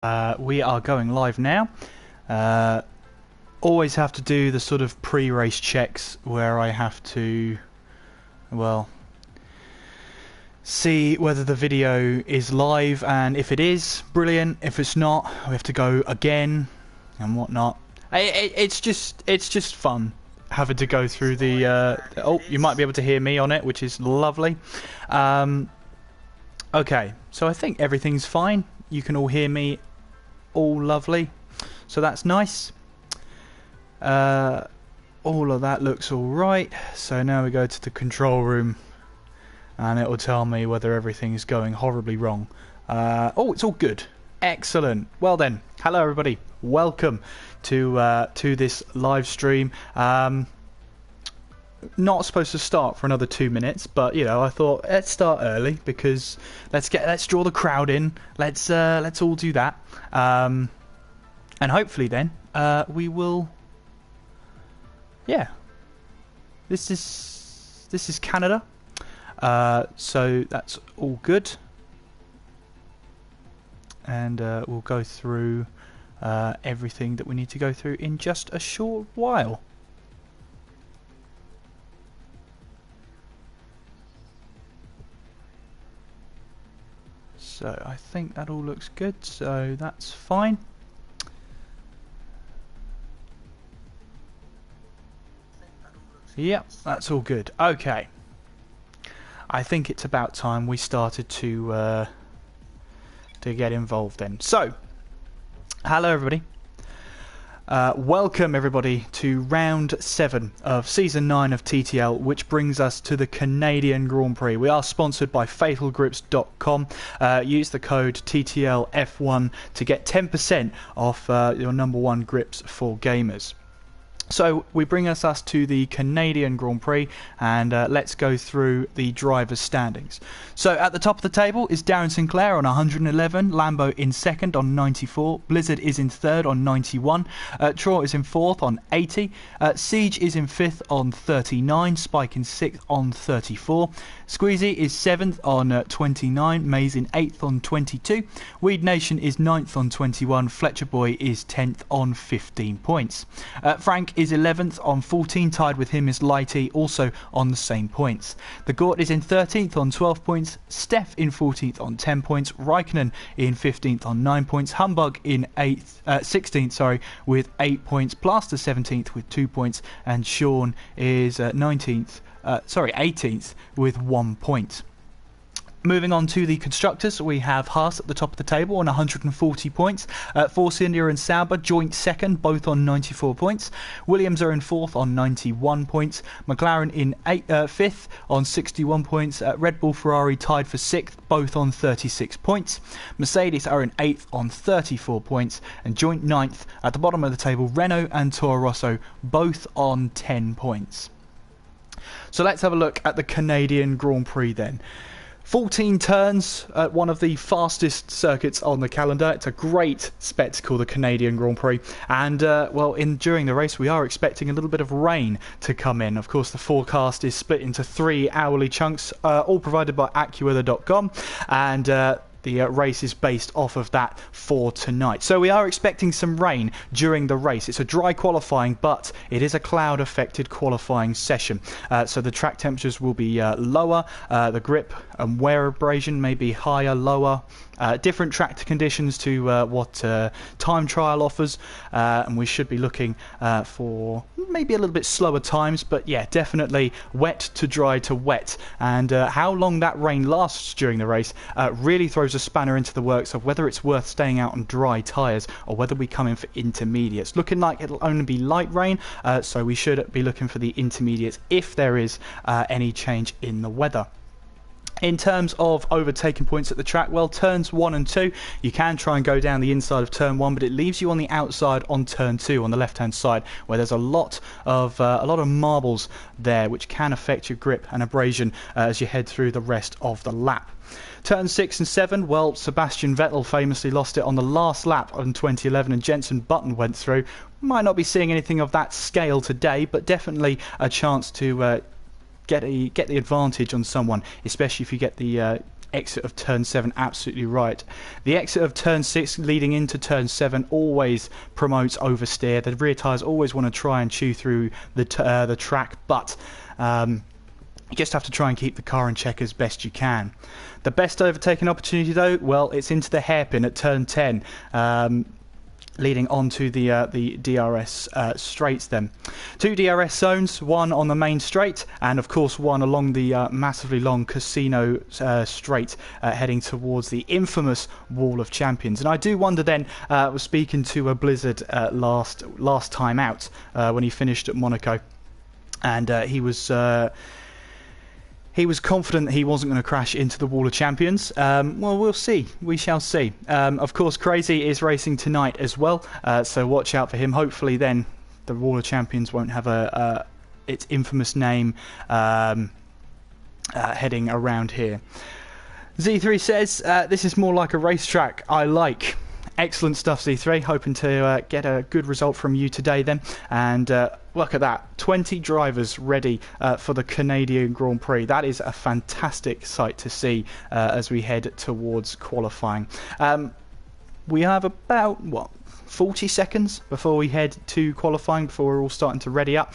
We are going live now. Uh, Always have to do the sort of pre-race checks where I have to, well, see whether the video is live, and if it is, brilliant. If it's not, we have to go again and whatnot. It's just fun having to go through the. Oh, you might be able to hear me on it, which is lovely. Okay, so I think everything's fine. You can all hear me. All lovely, so that's nice. All of that looks all right. So now we go to the control room and it will tell me whether everything's going horribly wrong. Oh, it's all good. Excellent. Well then, hello everybody, welcome to this live stream. Not supposed to start for another 2 minutes, but you know, I thought let's start early because let's draw the crowd in. Let's all do that, and hopefully then we will. Yeah, this is Canada, so that's all good, and we'll go through everything that we need to go through in just a short while. So I think that all looks good, so that's fine. Yep, that's all good. Okay. I think it's about time we started to get involved then. So, hello everybody. Welcome everybody to round 7 of season 9 of TTL, which brings us to the Canadian Grand Prix. We are sponsored by fatalgrips.com. Use the code TTL F1 to get 10% off your #1 grips for gamers. So we bring us to the Canadian Grand Prix, and let's go through the drivers' standings. So at the top of the table is Darren Sinclair on 111, Lambo in second on 94, Blizzard is in third on 91, Troy is in fourth on 80, Siege is in fifth on 39, Spike in sixth on 34, Squeezy is seventh on 29, Maze in eighth on 22, Weed Nation is ninth on 21, Fletcher Boy is 10th on 15 points. Frank is 11th on 14, tied with him is Lighty, also on the same points. The Gort is in 13th on 12 points, Steph in 14th on 10 points, Raikkonen in 15th on 9 points, Humbug in 16th with 8 points, Plaster 17th with 2 points, and Sean is 18th with 1 point. Moving on to the constructors, we have Haas at the top of the table on 140 points. Force India and Sauber joint second, both on 94 points. Williams are in fourth on 91 points. McLaren in fifth on 61 points. Red Bull Ferrari tied for sixth, both on 36 points. Mercedes are in eighth on 34 points. And joint ninth at the bottom of the table, Renault and Toro Rosso, both on 10 points. So let's have a look at the Canadian Grand Prix then. 14 turns at one of the fastest circuits on the calendar. It's a great spectacle, the Canadian Grand Prix. And, during the race, we are expecting a little bit of rain to come in. Of course, the forecast is split into 3 hourly chunks, all provided by AccuWeather.com. And, the race is based off of that for tonight. So we are expecting some rain during the race. It's a dry qualifying, but it is a cloud-affected qualifying session. So the track temperatures will be lower. The grip and wear abrasion may be higher, lower. Different track conditions to what time trial offers. And we should be looking for maybe a little bit slower times. But yeah, definitely wet to dry to wet. And how long that rain lasts during the race really throws a spanner into the works of whether it's worth staying out on dry tyres or whether we come in for intermediates. Looking like it'll only be light rain, so we should be looking for the intermediates if there is any change in the weather. In terms of overtaking points at the track, well, turns 1 and 2, you can try and go down the inside of turn 1, but it leaves you on the outside on turn 2 on the left-hand side, where there's a lot of marbles there, which can affect your grip and abrasion as you head through the rest of the lap. Turn 6 and 7, well, Sebastian Vettel famously lost it on the last lap in 2011, and Jenson Button went through. Might not be seeing anything of that scale today, but definitely a chance to get the advantage on someone, especially if you get the exit of turn 7, absolutely right. The exit of turn 6 leading into turn 7 always promotes oversteer. The rear tyres always want to try and chew through the track, but you just have to try and keep the car in check as best you can. The best overtaking opportunity though, well, it's into the hairpin at turn 10. Leading on to the DRS straights then. 2 DRS zones, one on the main straight and of course one along the massively long Casino straight heading towards the infamous Wall of Champions. And I do wonder then, I was speaking to a Blizzard last time out when he finished at Monaco, and he was confident that he wasn't going to crash into the Wall of Champions. Well, we'll see. We shall see. Of course, Crazy is racing tonight as well, so watch out for him. Hopefully then the Wall of Champions won't have its infamous name heading around here. Z3 says, this is more like a racetrack I like. Excellent stuff, Z3. Hoping to get a good result from you today then. And look at that. 20 drivers ready for the Canadian Grand Prix. That is a fantastic sight to see as we head towards qualifying. We have about, 40 seconds before we head to qualifying, before we're all starting to ready up.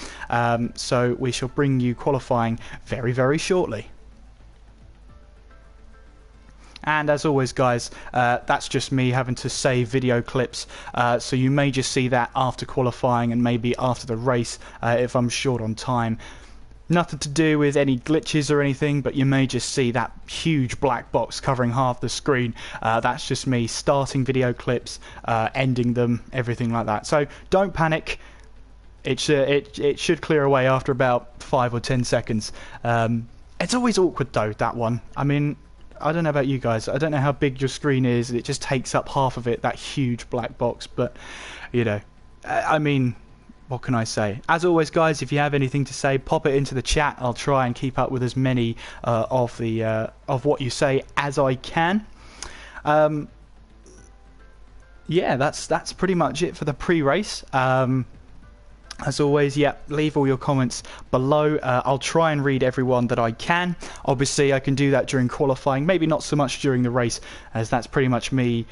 So we shall bring you qualifying very, very shortly. And as always, guys, that's just me having to save video clips, so you may just see that after qualifying and maybe after the race if I'm short on time. Nothing to do with any glitches or anything, but you may just see that huge black box covering half the screen. That's just me starting video clips, ending them, everything like that. So don't panic. It should clear away after about 5 or 10 seconds. It's always awkward though, that one. I mean, I don't know about you guys. I don't know how big your screen is. It just takes up half of it, that huge black box. But, you know, I mean, what can I say? As always, guys, if you have anything to say, pop it into the chat. I'll try and keep up with as many of what you say as I can. Yeah, that's pretty much it for the pre-race. As always, yeah, leave all your comments below. I'll try and read everyone that I can. Obviously, I can do that during qualifying, maybe not so much during the race, as that's pretty much me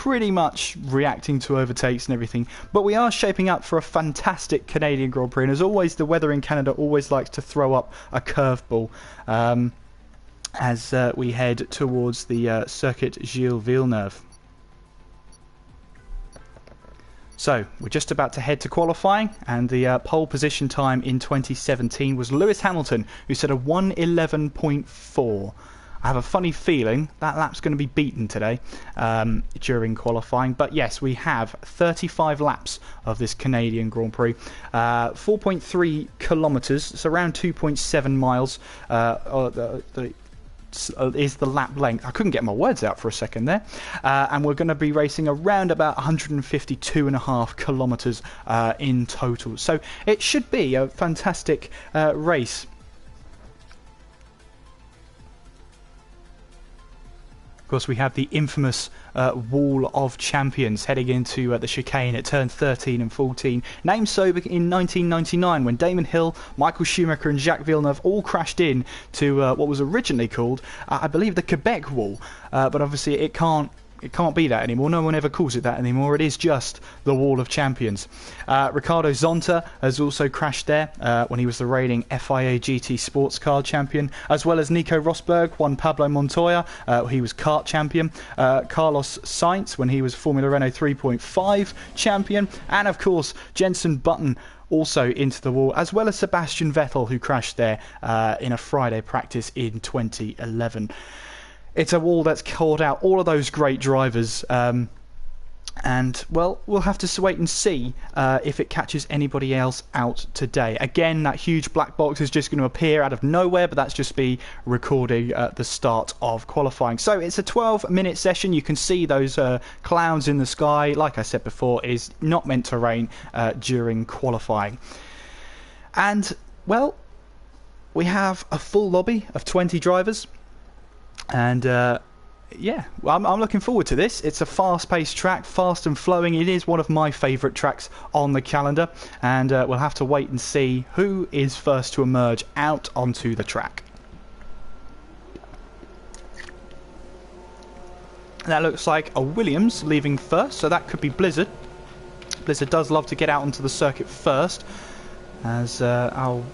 reacting to overtakes and everything. But we are shaping up for a fantastic Canadian Grand Prix, and as always, the weather in Canada always likes to throw up a curveball as we head towards the Circuit Gilles Villeneuve. So, we're just about to head to qualifying, and the pole position time in 2017 was Lewis Hamilton, who set a 1:11.4. I have a funny feeling that lap's going to be beaten today during qualifying. But yes, we have 35 laps of this Canadian Grand Prix. 4.3 kilometres, it's around 2.7 miles. Is the lap length. I couldn't get my words out for a second there. And we're going to be racing around about 152.5 kilometres in total. So it should be a fantastic race. Of course, we have the infamous Wall of Champions heading into the chicane at turn 13 and 14. Named so in 1999 when Damon Hill, Michael Schumacher and Jacques Villeneuve all crashed in to what was originally called, I believe, the Quebec Wall. But obviously it can't be that anymore. No one ever calls it that anymore. It is just the Wall of Champions. Ricardo Zonta has also crashed there when he was the reigning FIA GT Sports Car Champion, as well as Nico Rosberg, Juan Pablo Montoya, he was kart champion, Carlos Sainz when he was Formula Renault 3.5 champion, and of course Jenson Button also into the wall, as well as Sebastian Vettel, who crashed there in a Friday practice in 2011. It's a wall that's called out all of those great drivers, and, well, we'll have to wait and see if it catches anybody else out today. Again, that huge black box is just going to appear out of nowhere, but that's just me recording the start of qualifying. So it's a 12-minute session. You can see those clouds in the sky. Like I said before, is not meant to rain during qualifying. And, well, we have a full lobby of 20 drivers. And yeah, I'm looking forward to this. It's a fast-paced track, fast and flowing. It is one of my favourite tracks on the calendar, and we'll have to wait and see who is first to emerge out onto the track. That looks like a Williams leaving first, so that could be Blizzard. Blizzard does love to get out onto the circuit first, as I'll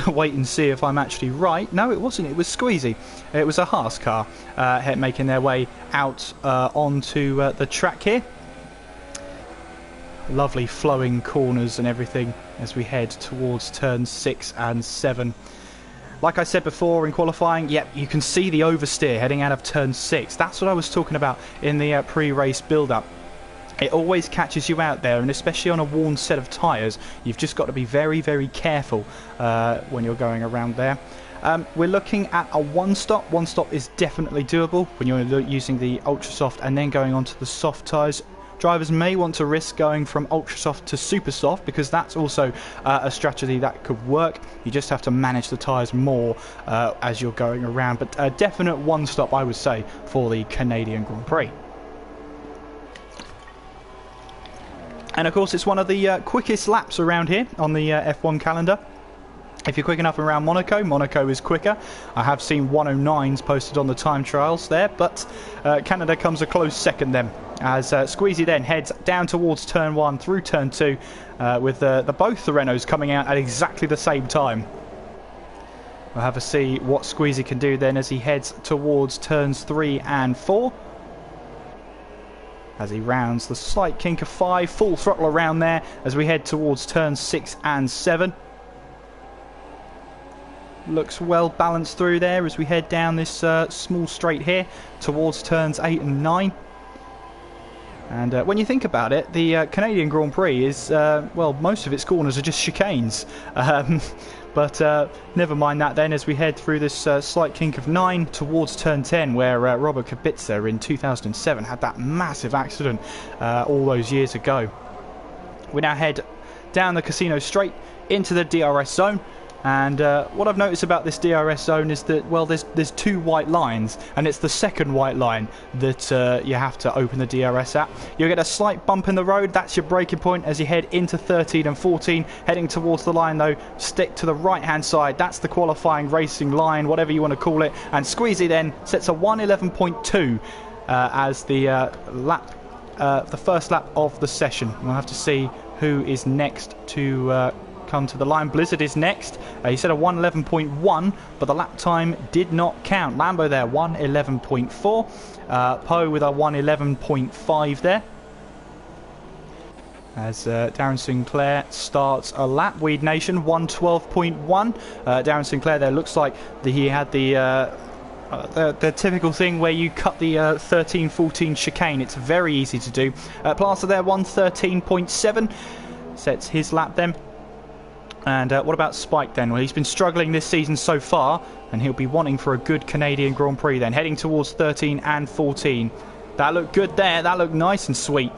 wait and see if I'm actually right. No, it wasn't. It was Squeezy. It was a Haas car making their way out onto the track here. Lovely flowing corners and everything as we head towards turns 6 and 7. Like I said before in qualifying, yep, you can see the oversteer heading out of turn 6. That's what I was talking about in the pre-race build-up. It always catches you out there, and especially on a worn set of tyres, you've just got to be very, very careful when you're going around there. We're looking at a one-stop. One-stop is definitely doable when you're using the ultra-soft and then going onto the soft tyres. Drivers may want to risk going from ultra soft to super soft, because that's also a strategy that could work. You just have to manage the tyres more as you're going around. But a definite one stop, I would say, for the Canadian Grand Prix. And of course, it's one of the quickest laps around here on the F1 calendar. If you're quick enough around Monaco, Monaco is quicker. I have seen 109s posted on the time trials there, but Canada comes a close second then, as Squeezy then heads down towards turn 1 through turn 2 with both the Renaults coming out at exactly the same time. We'll have a see what Squeezy can do then as he heads towards turns 3 and 4. As he rounds the slight kink of 5, full throttle around there as we head towards turns 6 and 7. Looks well balanced through there as we head down this small straight here towards turns 8 and 9. And when you think about it, the Canadian Grand Prix is, well, most of its corners are just chicanes. But never mind that then, as we head through this slight kink of 9 towards turn 10, where Robert Kubica in 2007 had that massive accident all those years ago. We now head down the Casino Straight into the DRS zone. And what I've noticed about this DRS zone is that, well, there's 2 white lines, and it's the second white line that you have to open the DRS at. You'll get a slight bump in the road. That's your braking point as you head into 13 and 14. Heading towards the line, though, stick to the right-hand side. That's the qualifying racing line, whatever you want to call it. And Squeezy then sets a 1:11.2 as the the first lap of the session. We'll have to see who is next to come to the line. Blizzard is next. He said a 1:11.1, but the lap time did not count. Lambo there, 1:11.4. Poe with a 1:11.5 there. As Darren Sinclair starts a lap. Weed Nation, 1:12.1. Darren Sinclair there looks like he had the typical thing where you cut the 13-14 chicane. It's very easy to do. Plaster there, 1:13.7. Sets his lap then. And what about Spike then? Well, he's been struggling this season so far, and he'll be wanting for a good Canadian Grand Prix then. Heading towards 13 and 14. That looked good there. That looked nice and sweet.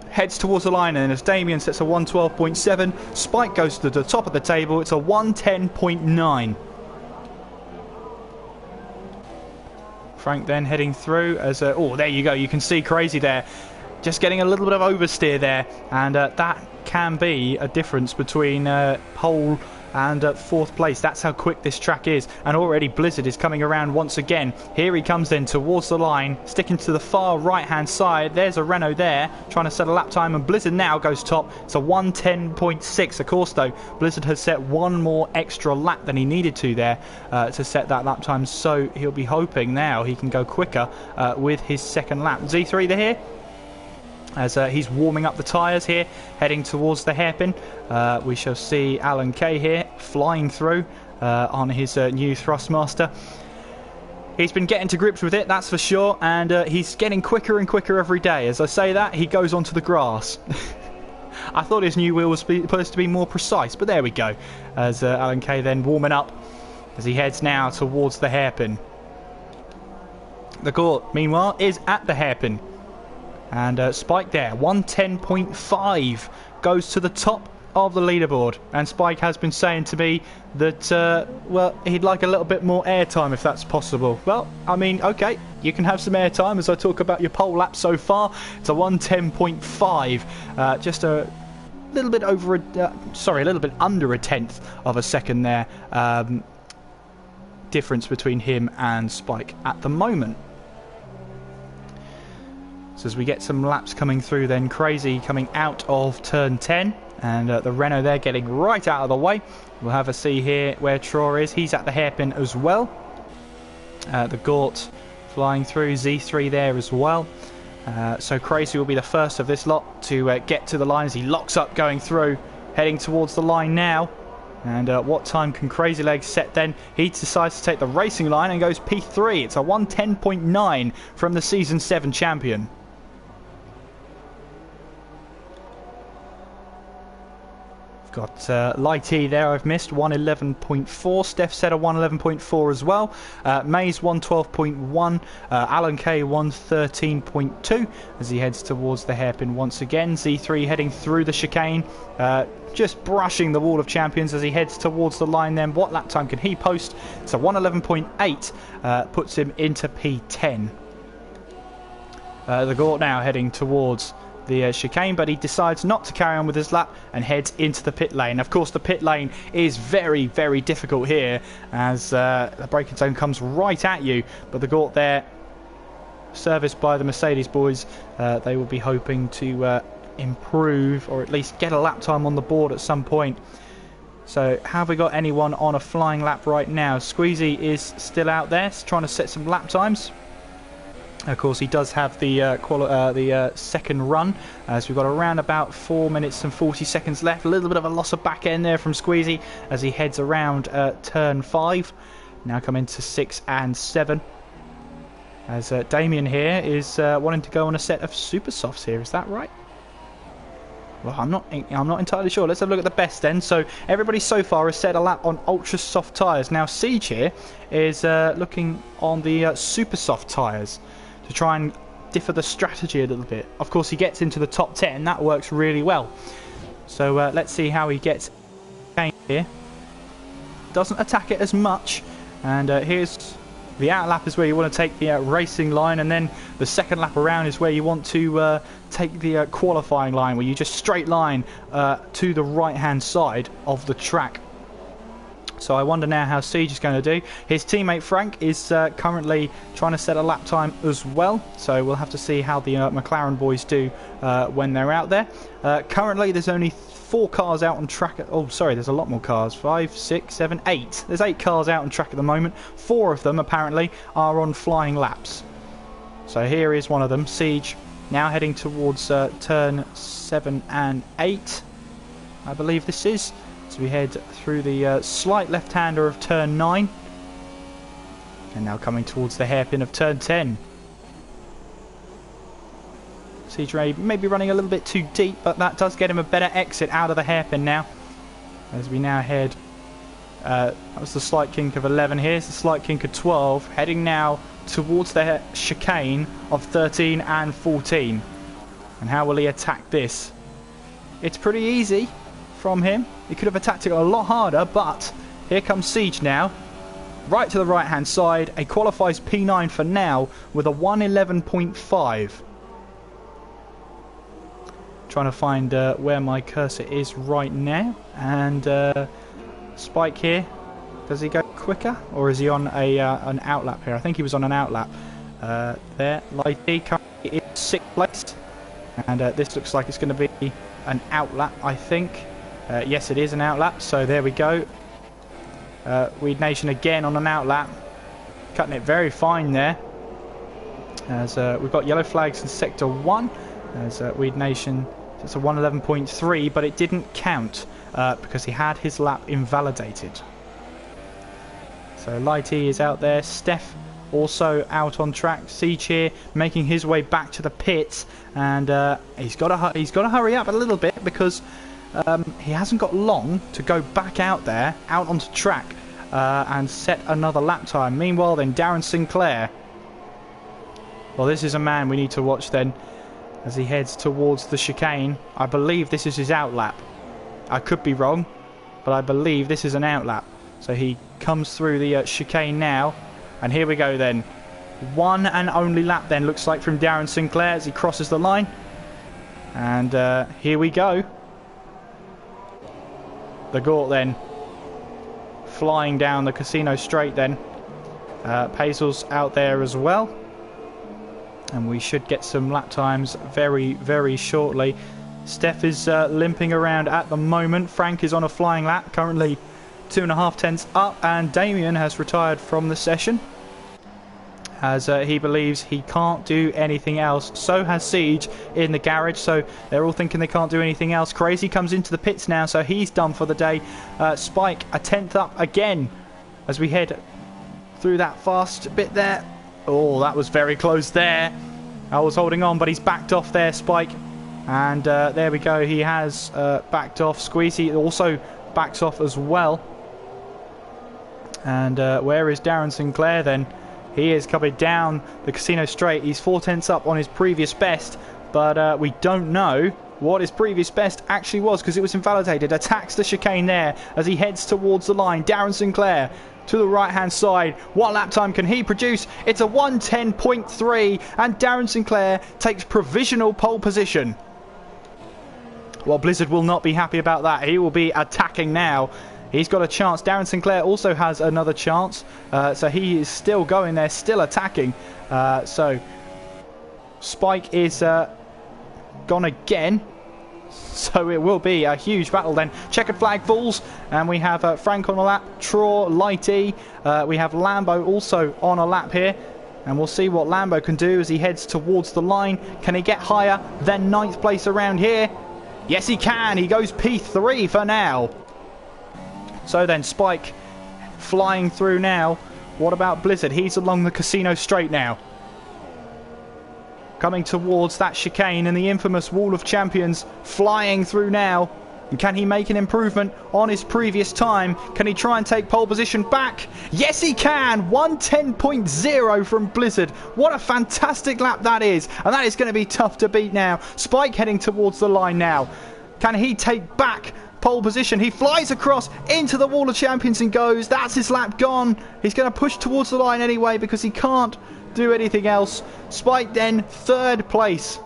Heads towards the line, and as Damien sets a 1:12.7, Spike goes to the top of the table. It's a 1:10.9. Frank then heading through as oh, there you go. You can see Crazy there. Just getting a little bit of oversteer there, and that can be a difference between pole and 4th place. That's how quick this track is. And already Blizzard is coming around once again. Here he comes then towards the line, sticking to the far right hand side. There's a Renault there trying to set a lap time, and Blizzard now goes top. It's a 1:10.6. Of course though, Blizzard has set one more extra lap than he needed to there to set that lap time, so he'll be hoping now he can go quicker with his second lap. Z3 they're here as he's warming up the tyres here, heading towards the hairpin. We shall see Alan Kay here flying through on his new Thrustmaster. He's been getting to grips with it, that's for sure, and he's getting quicker and quicker every day. As I say that, he goes onto the grass. I thought his new wheel was supposed to be more precise, but there we go. As Alan Kay then warming up as he heads now towards the hairpin. The court, meanwhile, is at the hairpin. And Spike there, 1:10.5, goes to the top of the leaderboard. And Spike has been saying to me that, well, he'd like a little bit more airtime if that's possible. Well, I mean, okay, you can have some airtime as I talk about your pole lap so far. It's a 1:10.5, just a little bit over, a little bit under a tenth of a second there. Difference between him and Spike at the moment. So as we get some laps coming through then, Crazy coming out of turn 10, and the Renault there getting right out of the way. We'll have a see here where Troy is. He's at the hairpin as well. The Gort flying through, Z3 there as well. So Crazy will be the first of this lot to get to the line as he locks up going through, heading towards the line now. And what time can Crazy Legs set then? He decides to take the racing line and goes P3. It's a 1:10.9 from the Season 7 champion. Got Light E there I've missed, 1:11.4. Steph said a 1:11.4 as well. Mays 1:12.1. Alan K 1:13.2 as he heads towards the hairpin once again. Z3 heading through the chicane, just brushing the wall of champions as he heads towards the line then. What lap time can he post? It's a 1:11.8, puts him into P10. The Gort now heading towards the chicane, but he decides not to carry on with his lap and heads into the pit lane. Of course, the pit lane is very, very difficult here as the braking zone comes right at you, but the Gort there, serviced by the Mercedes boys, they will be hoping to improve or at least get a lap time on the board at some point. So have we got anyone on a flying lap right now? Squeezy is still out there trying to set some lap times. Of course, he does have the second run, as we've got around about 4 minutes and 40 seconds left. A little bit of a loss of back end there from Squeezy as he heads around turn 5. Now come into 6 and 7. As Damien here is wanting to go on a set of super softs here. Is that right? Well, I'm not entirely sure. Let's have a look at the best then. So everybody so far has set a lap on ultra soft tyres. Now Siege here is looking on the super soft tyres to try and differ the strategy a little bit. Of course, he gets into the top 10. That works really well. So let's see how he gets here. Doesn't attack it as much. And here's the out lap is where you want to take the racing line, and then the second lap around is where you want to take the qualifying line, where you just straight line to the right hand side of the track. So I wonder now how Siege is going to do. His teammate Frank is currently trying to set a lap time as well. So we'll have to see how the McLaren boys do when they're out there. Currently there's only 4 cars out on track. Oh, sorry, there's a lot more cars. 5, 6, 7, 8. There's 8 cars out on track at the moment. 4 of them apparently are on flying laps. So here is one of them, Siege. Now heading towards turn 7 and 8. I believe this is. So we head through the slight left-hander of turn 9. And now coming towards the hairpin of turn 10. Siege Ray may be running a little bit too deep, but that does get him a better exit out of the hairpin now. As we now head... that was the slight kink of 11. Here's the slight kink of 12. Heading now towards the chicane of 13 and 14. And how will he attack this? It's pretty easy from him. He could have attacked it a lot harder, but here comes Siege now. Right to the right hand side. He qualifies P9 for now with a 1:11.5. Trying to find where my cursor is right now. And Spike here. Does he go quicker? Or is he on an outlap here? I think he was on an outlap. There. Lighty currently in 6th place. And this looks like it's going to be an outlap, I think. Yes, it is an outlap, so there we go. Weed Nation again on an outlap. Cutting it very fine there. As we've got yellow flags in Sector 1. As Weed Nation, it's a 1:11.3, but it didn't count because he had his lap invalidated. So Lighty is out there. Steph also out on track. Siege here making his way back to the pits. And he's got to hurry up a little bit because... he hasn't got long to go back out there, out onto track, and set another lap time. Meanwhile then, Darren Sinclair. Well, this is a man we need to watch then, as he heads towards the chicane. I believe this is his outlap. I could be wrong, but I believe this is an outlap. So he comes through the chicane now, and here we go then. One and only lap then, looks like, from Darren Sinclair as he crosses the line. And here we go. The Gort then flying down the casino straight then. Paisl's out there as well. And we should get some lap times very, very shortly. Steph is limping around at the moment. Frank is on a flying lap, currently 2.5 tenths up, and Damien has retired from the session as he believes he can't do anything else. So has Siege in the garage, so they're all thinking they can't do anything else. Crazy comes into the pits now, so he's done for the day. Spike a 10th up again as we head through that fast bit there. Oh, that was very close there. I was holding on, but he's backed off there, Spike. And there we go, he has backed off. Squeezy also backs off as well. And where is Darren Sinclair then? He is coming down the Casino Straight. He's 4 tenths up on his previous best, but we don't know what his previous best actually was because it was invalidated. Attacks the chicane there as he heads towards the line. Darren Sinclair to the right hand side. What lap time can he produce? It's a 1:10.3, and Darren Sinclair takes provisional pole position. Well, Blizzard will not be happy about that. He will be attacking now. He's got a chance. Darren Sinclair also has another chance. So he is still going there, still attacking. So Spike is gone again. So it will be a huge battle then. Checkered flag falls. And we have Frank on a lap. Traw, Lighty. We have Lambo also on a lap here. And we'll see what Lambo can do as he heads towards the line. Can he get higher than 9th place around here? Yes, he can. He goes P3 for now. So then Spike flying through now. What about Blizzard? He's along the Casino Straight now. Coming towards that chicane and the infamous Wall of Champions flying through now. And can he make an improvement on his previous time? Can he try and take pole position back? Yes, he can. 1:10.0 from Blizzard. What a fantastic lap that is. And that is going to be tough to beat now. Spike heading towards the line now. Can he take back pole position? He flies across into the Wall of Champions and goes. That's his lap gone. He's going to push towards the line anyway because he can't do anything else. Spike then 3rd place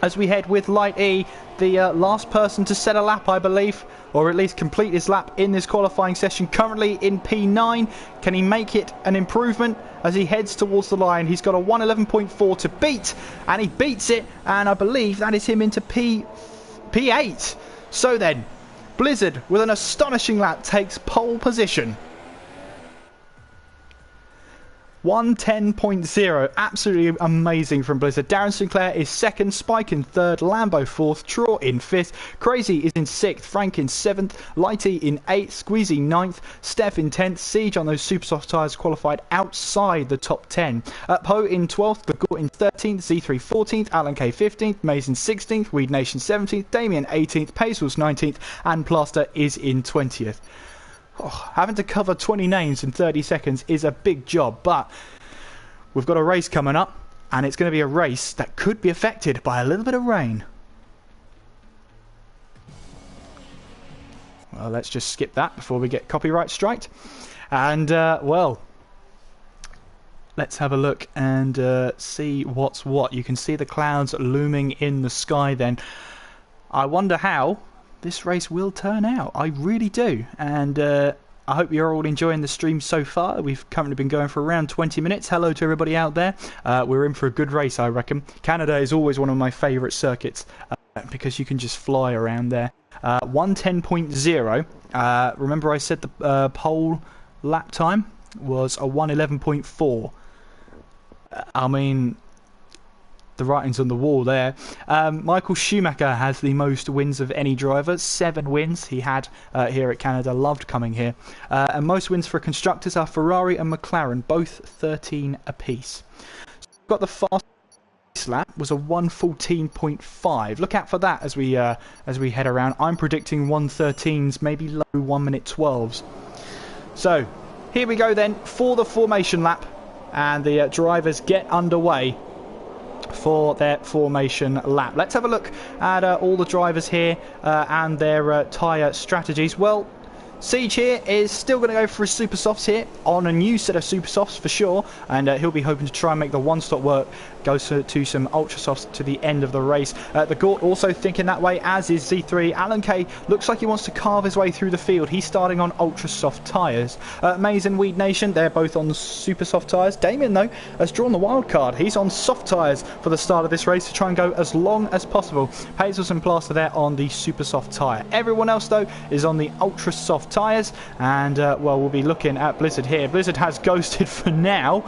as we head with Light E, the last person to set a lap, I believe, or at least complete his lap in this qualifying session, currently in P9. Can he make it an improvement as he heads towards the line? He's got a 1:11.4 to beat, and he beats it, and I believe that is him into P8. So then, Blizzard, with an astonishing lap, takes pole position. 1:10.0, absolutely amazing from Blizzard. Darren Sinclair is 2nd, Spike in 3rd, Lambo 4th, Traw in 5th, Crazy is in 6th, Frank in 7th, Lighty in 8th, Squeezy 9th, Steph in 10th, Siege on those super soft tyres qualified outside the top 10. Poe in 12th, Gagort in 13th, Z3 14th, Alan K 15th, Mason 16th, Weed Nation 17th, Damien 18th, Paisley's 19th, and Plaster is in 20th. Oh, having to cover 20 names in 30 seconds is a big job, but we've got a race coming up, and it's going to be a race that could be affected by a little bit of rain. Well, let's just skip that before we get copyright striked. And, well, let's have a look and see what's what. You can see the clouds looming in the sky then. I wonder how this race will turn out. I really do. And I hope you're all enjoying the stream so far. We've currently been going for around 20 minutes. Hello to everybody out there. We're in for a good race, I reckon. Canada is always one of my favourite circuits because you can just fly around there. 1:10.0. Remember I said the pole lap time was a 1:11.4. I mean, the writing's on the wall there. Michael Schumacher has the most wins of any driver. 7 wins he had here at Canada. Loved coming here. And most wins for constructors are Ferrari and McLaren, both 13 apiece. So we've got the fastest lap was a 1:14.5. Look out for that as we head around. I'm predicting 1:13s, maybe low 1:12s. So here we go then for the formation lap, and the drivers get underway for their formation lap. Let's have a look at all the drivers here and their tyre strategies. Well, Siege here is still going to go for his super softs here on a new set of super softs for sure, and he'll be hoping to try and make the one-stop work. Goes to some ultra softs to the end of the race. The Gort also thinking that way, as is Z3. Alan Kay looks like he wants to carve his way through the field. He's starting on ultra soft tyres. Maze and Weed Nation, they're both on super soft tyres. Damien though has drawn the wild card. He's on soft tyres for the start of this race to try and go as long as possible. Hazels and Plaster there on the super soft tyre. Everyone else though is on the ultra soft tyres, and well, we'll be looking at Blizzard here. Blizzard has ghosted for now.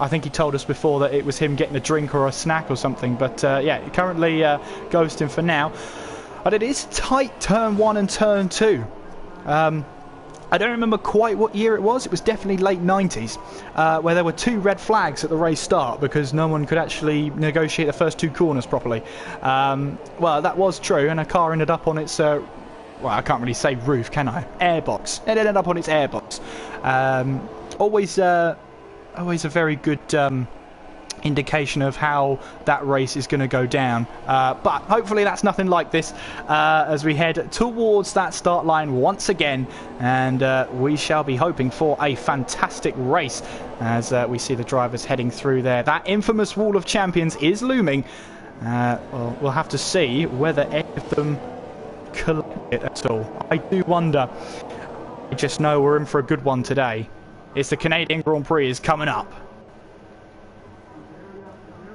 I think he told us before that it was him getting a drink or a snack or something, but yeah, currently ghosting for now. But it is tight turn 1 and turn 2. I don't remember quite what year it was. It was definitely late 90s, where there were 2 red flags at the race start because no one could actually negotiate the first 2 corners properly. Well, that was true, and a car ended up on its well, I can't really say roof, can I? Airbox. It ended up on its airbox. Always a very good indication of how that race is going to go down. But hopefully that's nothing like this as we head towards that start line once again. And we shall be hoping for a fantastic race as we see the drivers heading through there. That infamous wall of champions is looming. Well, we'll have to see whether any of them collect it at all. I do wonder. I just know we're in for a good one today. It's the Canadian Grand Prix is coming up.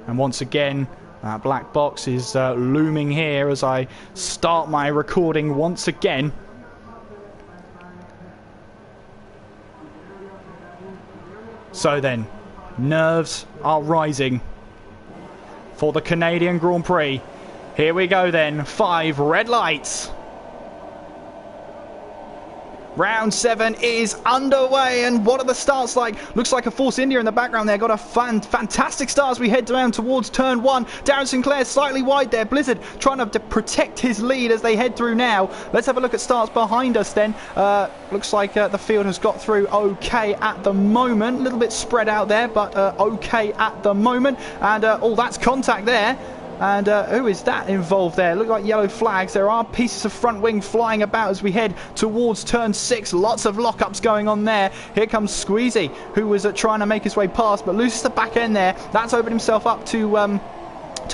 And once again, that black box is looming here as I start my recording once again. So then, nerves are rising for the Canadian Grand Prix. Here we go then, 5 red lights. Round 7 is underway, and what are the starts like? Looks like a Force India in the background there. Got a fantastic start as we head down towards turn 1. Darren Sinclair slightly wide there. Blizzard trying to protect his lead as they head through now. Let's have a look at starts behind us then. Looks like the field has got through okay at the moment. A little bit spread out there, but okay at the moment. And oh, that's contact there. And who is that involved there? Look like yellow flags. There are pieces of front wing flying about as we head towards turn 6. Lots of lockups going on there. Here comes Squeezy, who was trying to make his way past, but loses the back end there. That's opened himself up to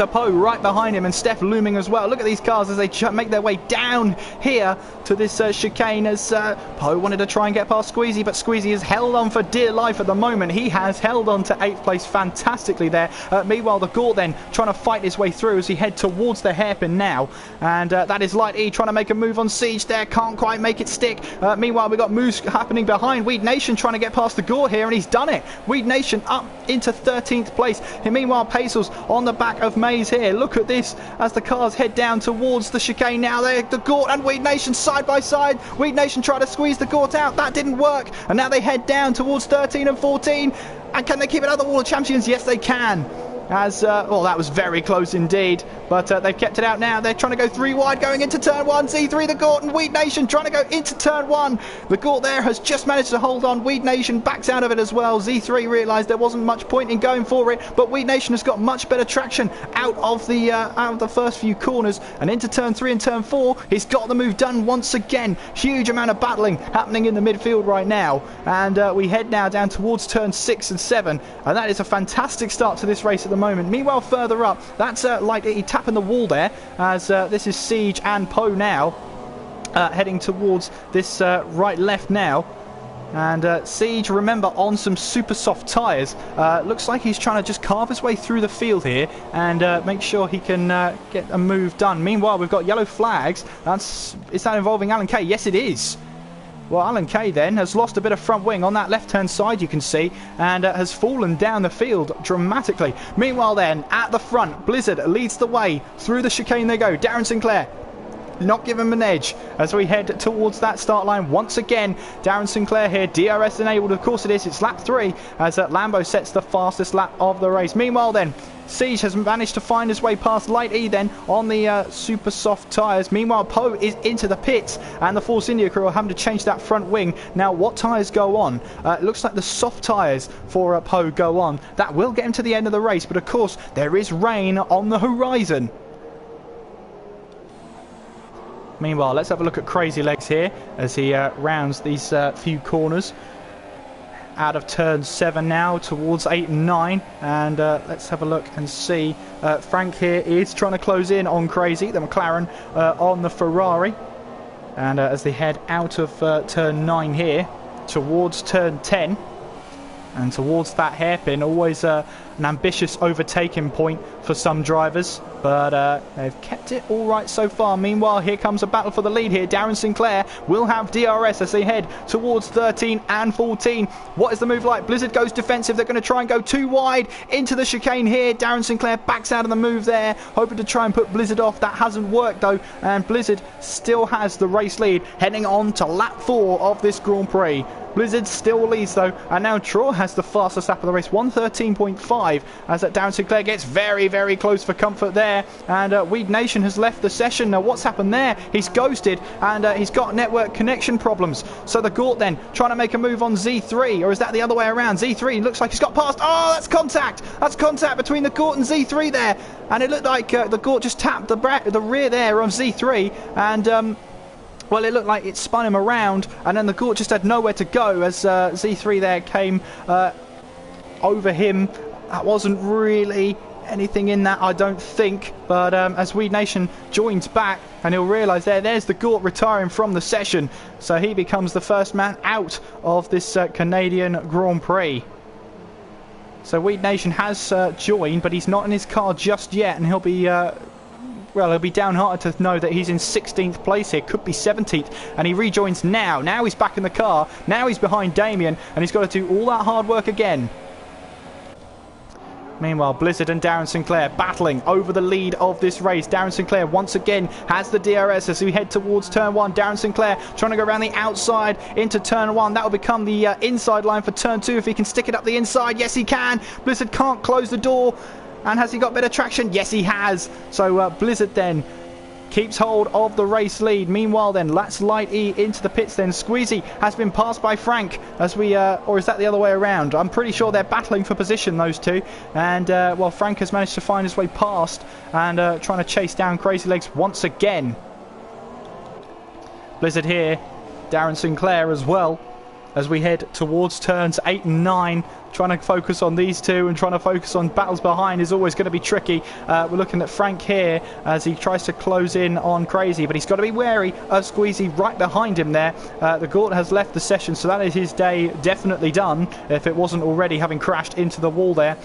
Poe right behind him, and Steph looming as well. Look at these cars as they make their way down here to this chicane as Poe wanted to try and get past Squeezy, but Squeezy is held on for dear life at the moment. He has held on to 8th place fantastically there. Meanwhile, the Gort then trying to fight his way through as he head towards the hairpin now, and that is Light E trying to make a move on Siege there. Can't quite make it stick. Meanwhile, we've got moves happening behind. Weed Nation trying to get past the Gort here, and he's done it. Weed Nation up into 13th place. And meanwhile, Pacels on the back of Maze here. Look at this as the cars head down towards the chicane now. They're the Gort and Weed Nation side by side. Weed Nation tried to squeeze the Gort out. That didn't work. And now they head down towards 13 and 14. And can they keep it out of the Wall of Champions? Yes, they can. As, well, that was very close indeed, but they've kept it out now. They're trying to go 3 wide going into turn 1. Z3, the Gort, and Weed Nation trying to go into turn 1. The Gort there has just managed to hold on. Weed Nation backs out of it as well. Z3 realised there wasn't much point in going for it, but Weed Nation has got much better traction out of the first few corners and into turn 3 and turn 4. He's got the move done once again. Huge amount of battling happening in the midfield right now, and we head now down towards turn 6 and 7, and that is a fantastic start to this race at the moment. Meanwhile, further up, that's like he tapping the wall there as this is Siege and Poe now heading towards this right left now. And Siege, remember, on some super soft tyres. Looks like he's trying to just carve his way through the field here and make sure he can get a move done. Meanwhile, we've got yellow flags. Is that involving Alan Kay? Yes, it is. Well, Alan Kay then has lost a bit of front wing on that left-hand side, you can see, and has fallen down the field dramatically. Meanwhile then, at the front, Blizzard leads the way. Through the chicane they go. Darren Sinclair not give him an edge as we head towards that start line once again. Darren Sinclair here, DRS enabled, of course it is. It's lap 3 as Lambo sets the fastest lap of the race. Meanwhile then, Siege has managed to find his way past Light E then on the super soft tyres. Meanwhile, Poe is into the pits and the Force India crew are having to change that front wing. Now, what tyres go on? It looks like the soft tyres for Poe go on. That will get him to the end of the race, but of course, there is rain on the horizon. Meanwhile, let's have a look at Crazy Legs here as he rounds these few corners. Out of turn 7 now towards 8 and 9, and let's have a look and see. Frank here is trying to close in on Crazy, the McLaren on the Ferrari, and as they head out of turn 9 here towards turn 10 and towards that hairpin, always an ambitious overtaking point for some drivers, but they've kept it all right so far. Meanwhile, here comes a battle for the lead here. Darren Sinclair will have DRS as they head towards 13 and 14. What is the move like? Blizzard goes defensive. They're going to try and go too wide into the chicane here. Darren Sinclair backs out of the move there, hoping to try and put Blizzard off. That hasn't worked though, and Blizzard still has the race lead heading on to lap 4 of this Grand Prix. Blizzard still leads though, and now Troy has the fastest lap of the race, 1:13.5, as that Darren Sinclair gets very, very close for comfort there, and Weed Nation has left the session. Now what's happened there? He's ghosted, and he's got network connection problems. So the Gort then trying to make a move on Z3, or is that the other way around? Z3 looks like he's got past. Oh, that's contact! That's contact between the Gort and Z3 there, and it looked like the Gort just tapped the rear there on Z3, and well, it looked like it spun him around, and then the Gort just had nowhere to go as Z3 there came over him. That wasn't really anything in that, I don't think, but as Weed Nation joins back, and he'll realise there's the Gort retiring from the session, so he becomes the first man out of this Canadian Grand Prix. So Weed Nation has joined, but he's not in his car just yet, and he'll be well, he'll be downhearted to know that he's in 16th place here, could be 17th, and he rejoins now. Now he's back in the car, now he's behind Damien, and he's got to do all that hard work again. Meanwhile, Blizzard and Darren Sinclair battling over the lead of this race. Darren Sinclair once again has the DRS as we head towards turn 1. Darren Sinclair trying to go around the outside into turn 1. That will become the inside line for turn 2 if he can stick it up the inside. Yes, he can. Blizzard can't close the door. And has he got better traction? Yes, he has. So Blizzard then keeps hold of the race lead. Meanwhile then, that's Light E into the pits then. Squeezy has been passed by Frank as we, or is that the other way around? I'm pretty sure they're battling for position, those two. And, well, Frank has managed to find his way past and trying to chase down Crazy Legs once again. Blizzard here, Darren Sinclair as well, as we head towards turns 8 and 9. Trying to focus on these two and trying to focus on battles behind is always going to be tricky. We're looking at Frank here as he tries to close in on Crazy, but he's got to be wary of Squeezy right behind him there. The Gort has left the session, so that is his day definitely done, if it wasn't already having crashed into the wall there.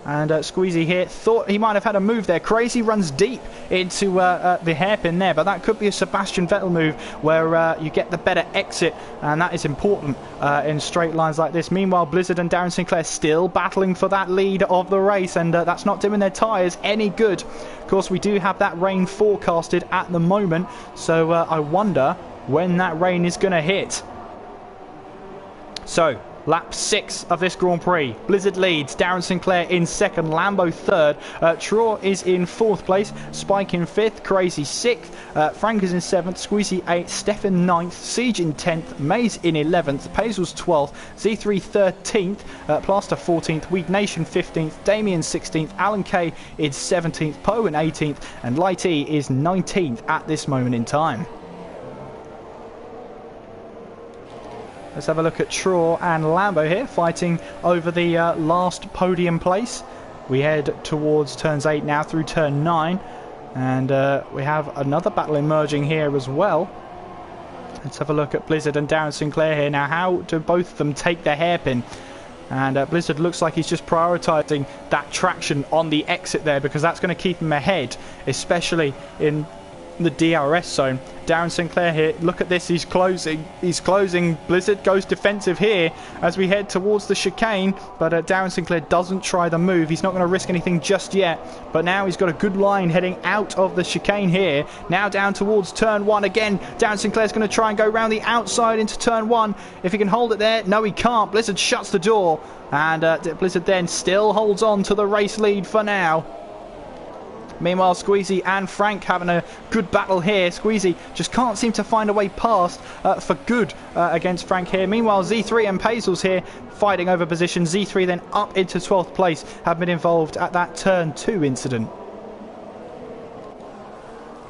And Squeezy here thought he might have had a move there. Crazy runs deep into the hairpin there, but that could be a Sebastian Vettel move where you get the better exit, and that is important in straight lines like this. Meanwhile, Blizzard and Darren Sinclair still battling for that lead of the race, and that's not doing their tyres any good. Of course, we do have that rain forecasted at the moment, so I wonder when that rain is going to hit. So, lap 6 of this Grand Prix. Blizzard leads, Darren Sinclair in 2nd, Lambo 3rd, Troy is in 4th place, Spike in 5th, Crazy 6th, Frank is in 7th, Squeezy 8th, Steph in 9th, Siege in 10th, Maze in 11th, Paisl's 12th, Z3 13th, Plaster 14th, Weed Nation 15th, Damien 16th, Alan K is 17th, Poe in 18th, and Light E is 19th at this moment in time. Let's have a look at Troy and Lambo here, fighting over the last podium place. We head towards turns 8 now through turn 9. And we have another battle emerging here as well. Let's have a look at Blizzard and Darren Sinclair here. Now, how do both of them take the hairpin? And Blizzard looks like he's just prioritising that traction on the exit there, because that's going to keep him ahead, especially in the DRS zone. Darren Sinclair here, look at this, he's closing. Blizzard goes defensive here as we head towards the chicane, but Darren Sinclair doesn't try the move. He's not going to risk anything just yet, but now he's got a good line heading out of the chicane here. Now down towards turn 1 again. Darren Sinclair's going to try and go around the outside into turn 1. If he can hold it there, no he can't. Blizzard shuts the door, and Blizzard then still holds on to the race lead for now. Meanwhile, Squeezy and Frank having a good battle here. Squeezy just can't seem to find a way past for good against Frank here. Meanwhile, Z3 and Paisl's here fighting over position. Z3 then up into 12th place, have been involved at that turn 2 incident.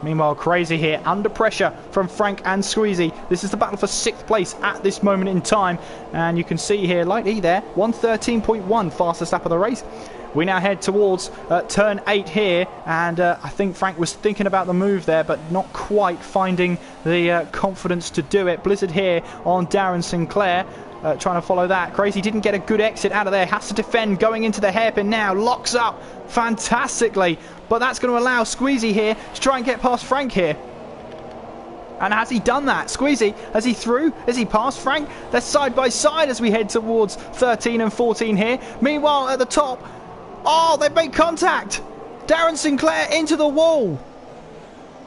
Meanwhile, Crazy here, under pressure from Frank and Squeezy. This is the battle for 6th place at this moment in time. And you can see here, Light E there, 1:13.1, fastest lap of the race. We now head towards turn 8 here, and I think Frank was thinking about the move there, but not quite finding the confidence to do it. Blizzard here on Darren Sinclair, trying to follow that. Crazy didn't get a good exit out of there, has to defend going into the hairpin now, locks up fantastically, but that's going to allow Squeezy here to try and get past Frank here. And has he done that? Squeezy, has he through? Has he passed Frank? They're side by side as we head towards 13 and 14 here. Meanwhile, at the top, oh, they've made contact. Darren Sinclair into the wall.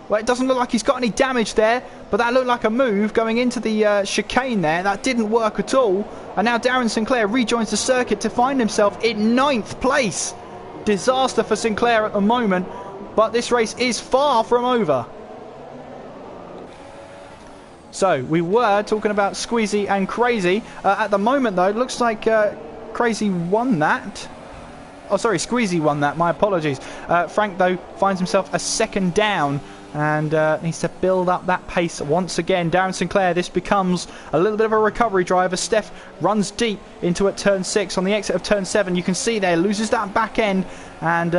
Well, it doesn't look like he's got any damage there, but that looked like a move going into the chicane there. That didn't work at all. And now Darren Sinclair rejoins the circuit to find himself in 9th place. Disaster for Sinclair at the moment, but this race is far from over. So, we were talking about Squeezy and Crazy. At the moment, though, it looks like Crazy won that. Oh, sorry, Squeezy won that. My apologies. Frank, though, finds himself a second down and needs to build up that pace once again. Darren Sinclair, this becomes a little bit of a recovery drive as Steph runs deep into at turn 6. On the exit of turn 7, you can see there, loses that back end. And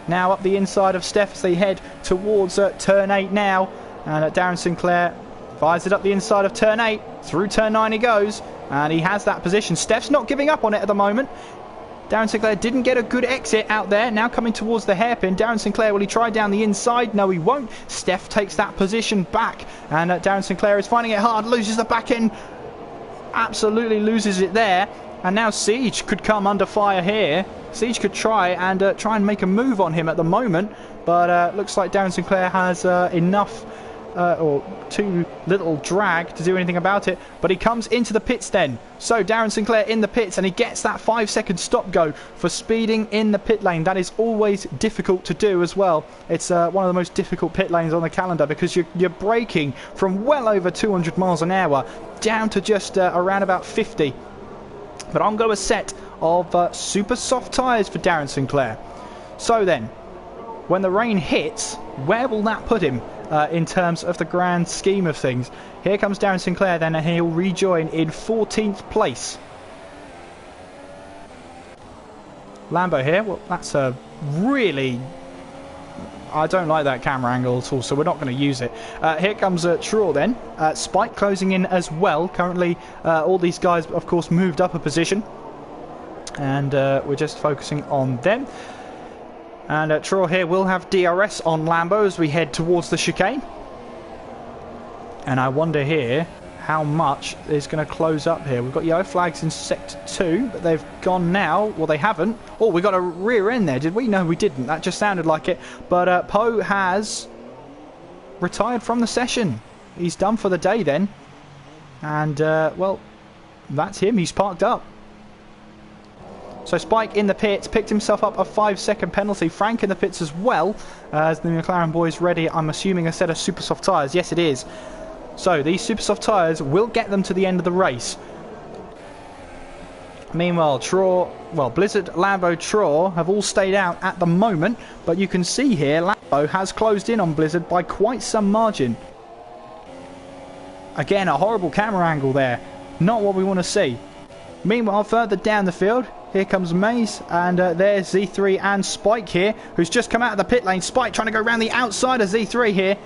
now up the inside of Steph as they head towards turn 8 now. And Darren Sinclair fires it up the inside of turn 8. Through turn 9 he goes. And he has that position. Steph's not giving up on it at the moment. Darren Sinclair didn't get a good exit out there. Now coming towards the hairpin. Darren Sinclair, will he try down the inside? No, he won't. Steph takes that position back. And Darren Sinclair is finding it hard. Loses the back end. Absolutely loses it there. And now Siege could come under fire here. Siege could try and make a move on him at the moment. But looks like Darren Sinclair has enough or too little drag to do anything about it, but he comes into the pits then. So Darren Sinclair in the pits, and he gets that 5-second stop go for speeding in the pit lane. That is always difficult to do as well. It's one of the most difficult pit lanes on the calendar because you're braking from well over 200 miles an hour down to just around about 50. But I'm going to a set of super soft tyres for Darren Sinclair. So then, when the rain hits, where will that put him in terms of the grand scheme of things? Here comes Darren Sinclair then, and he'll rejoin in 14th place. Lambo here, well, that's a really... I don't like that camera angle at all, so we're not going to use it. Here comes Troll then. Spike closing in as well. Currently, all these guys, of course, moved up a position. And we're just focusing on them. And Troll here will have DRS on Lambo as we head towards the chicane. And I wonder here how much is going to close up here. We've got yellow flags in Sector 2, but they've gone now. Well, they haven't. Oh, we got a rear end there, did we? No, we didn't. That just sounded like it. But Poe has retired from the session. He's done for the day then. And, well, that's him. He's parked up. So Spike in the pits, picked himself up a 5-second penalty. Frank in the pits as well, as the McLaren boys ready, I'm assuming, a set of super soft tyres. Yes, it is. So these super soft tyres will get them to the end of the race. Meanwhile, Blizzard, Lambo, Troll have all stayed out at the moment, but you can see here Lambo has closed in on Blizzard by quite some margin. Again, a horrible camera angle there. Not what we want to see. Meanwhile, further down the field, here comes Maze, and there's Z3 and Spike here, who's just come out of the pit lane. Spike trying to go around the outside of Z3 here,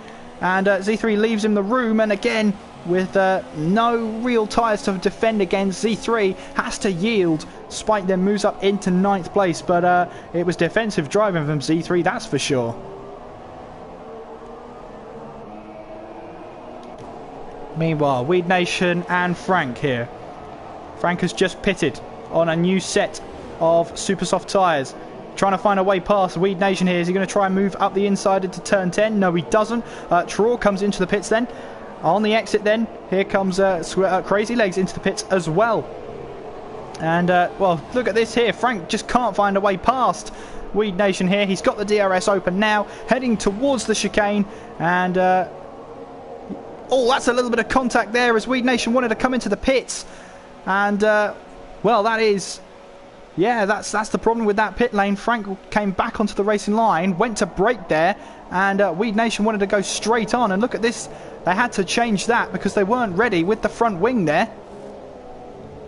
and Z3 leaves him the room, and again, with no real tyres to defend against, Z3 has to yield. Spike then moves up into 9th place, but it was defensive driving from Z3, that's for sure. Meanwhile, Weed Nation and Frank here. Frank has just pitted on a new set of super soft tyres. Trying to find a way past Weed Nation here. Is he going to try and move up the inside into turn 10? No, he doesn't. Troll comes into the pits then. On the exit then, here comes Crazy Legs into the pits as well. And, well, look at this here. Frank just can't find a way past Weed Nation here. He's got the DRS open now, heading towards the chicane. And, oh, that's a little bit of contact there as Weed Nation wanted to come into the pits. And, well, that is... Yeah, that's the problem with that pit lane. Frank came back onto the racing line, went to brake there, and Weed Nation wanted to go straight on, and look at this, they had to change that because they weren't ready with the front wing there.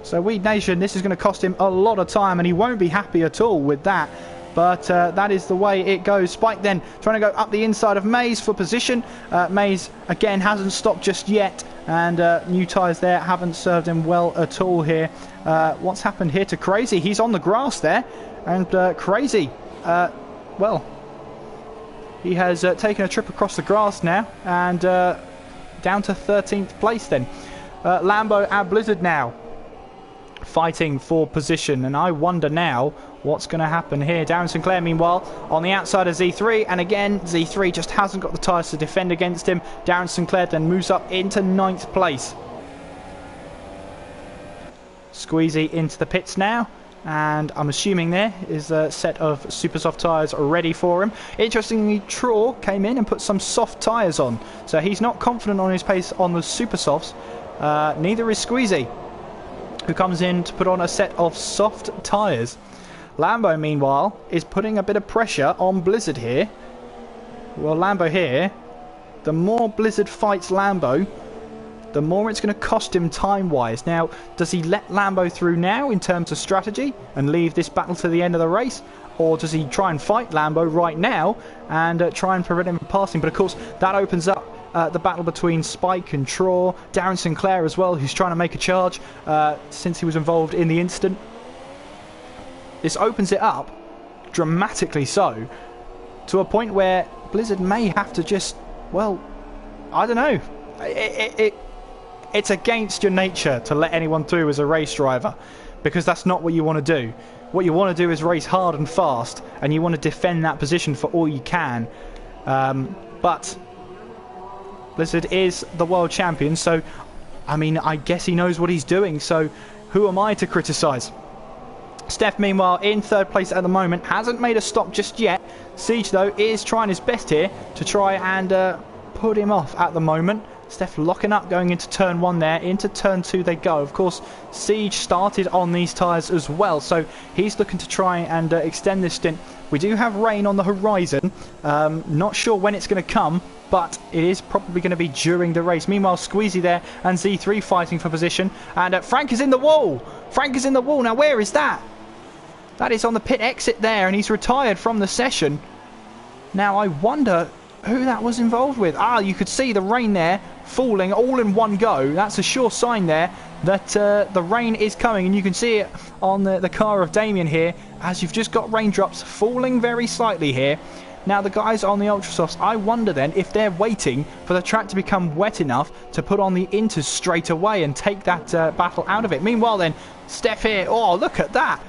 So Weed Nation, this is going to cost him a lot of time, and he won't be happy at all with that. But that is the way it goes. Spike then trying to go up the inside of Mays for position. Mays again hasn't stopped just yet, and new tyres there haven't served him well at all here. What's happened here to Crazy? He's on the grass there, and Crazy, well, he has taken a trip across the grass now, and down to 13th place then. Lambo and Blizzard now fighting for position, and I wonder now what's going to happen here. Darren Sinclair meanwhile on the outside of Z3, and again Z3 just hasn't got the tyres to defend against him. Darren Sinclair then moves up into 9th place. Squeezy into the pits now, and I'm assuming there is a set of super soft tyres ready for him. Interestingly, Traw came in and put some soft tyres on, so he's not confident on his pace on the super softs. Neither is Squeezy, who comes in to put on a set of soft tyres. Lambo meanwhile is putting a bit of pressure on Blizzard here. Well, Lambo here, the more Blizzard fights Lambo, the more it's going to cost him time-wise. Now, does he let Lambo through now in terms of strategy and leave this battle to the end of the race? Or does he try and fight Lambo right now and try and prevent him from passing? But of course, that opens up the battle between Spike and Traw. Darren Sinclair as well, who's trying to make a charge since he was involved in the incident. This opens it up, dramatically so, to a point where Blizzard may have to just, well, I don't know. It's against your nature to let anyone through as a race driver, because that's not what you want to do. What you want to do is race hard and fast, and you want to defend that position for all you can. But Blizzard is the world champion, so I mean, I guess he knows what he's doing, so who am I to criticise? Steph meanwhile in 3rd place at the moment, hasn't made a stop just yet. Siege though is trying his best here to try and put him off at the moment. Steph locking up going into turn 1 there. Into turn 2 they go. Of course, Siege started on these tyres as well, so he's looking to try and extend this stint. We do have rain on the horizon. Not sure when it's going to come, but it is probably going to be during the race. Meanwhile, Squeezy there and Z3 fighting for position. And Frank is in the wall. Frank is in the wall. Now, where is that? That is on the pit exit there, and he's retired from the session. Now, I wonder who that was involved with. Ah, you could see the rain there falling all in one go. That's a sure sign there that the rain is coming, and you can see it on the car of Damien here, as you've just got raindrops falling very slightly here. Now, the guys on the Ultrasofts, I wonder then if they're waiting for the track to become wet enough to put on the inters straight away and take that battle out of it. Meanwhile then, Steph here, oh, look at that.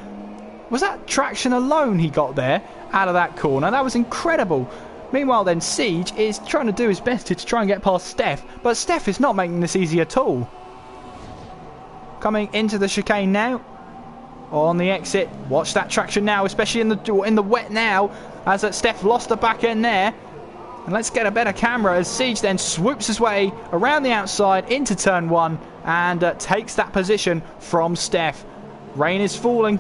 Was that traction alone he got there out of that corner? That was incredible. Meanwhile then, Siege is trying to do his best to try and get past Steph, but Steph is not making this easy at all. Coming into the chicane now, on the exit. Watch that traction now, especially in the wet now, as Steph lost the back end there. And let's get a better camera as Siege then swoops his way around the outside into turn 1 and takes that position from Steph. Rain is falling.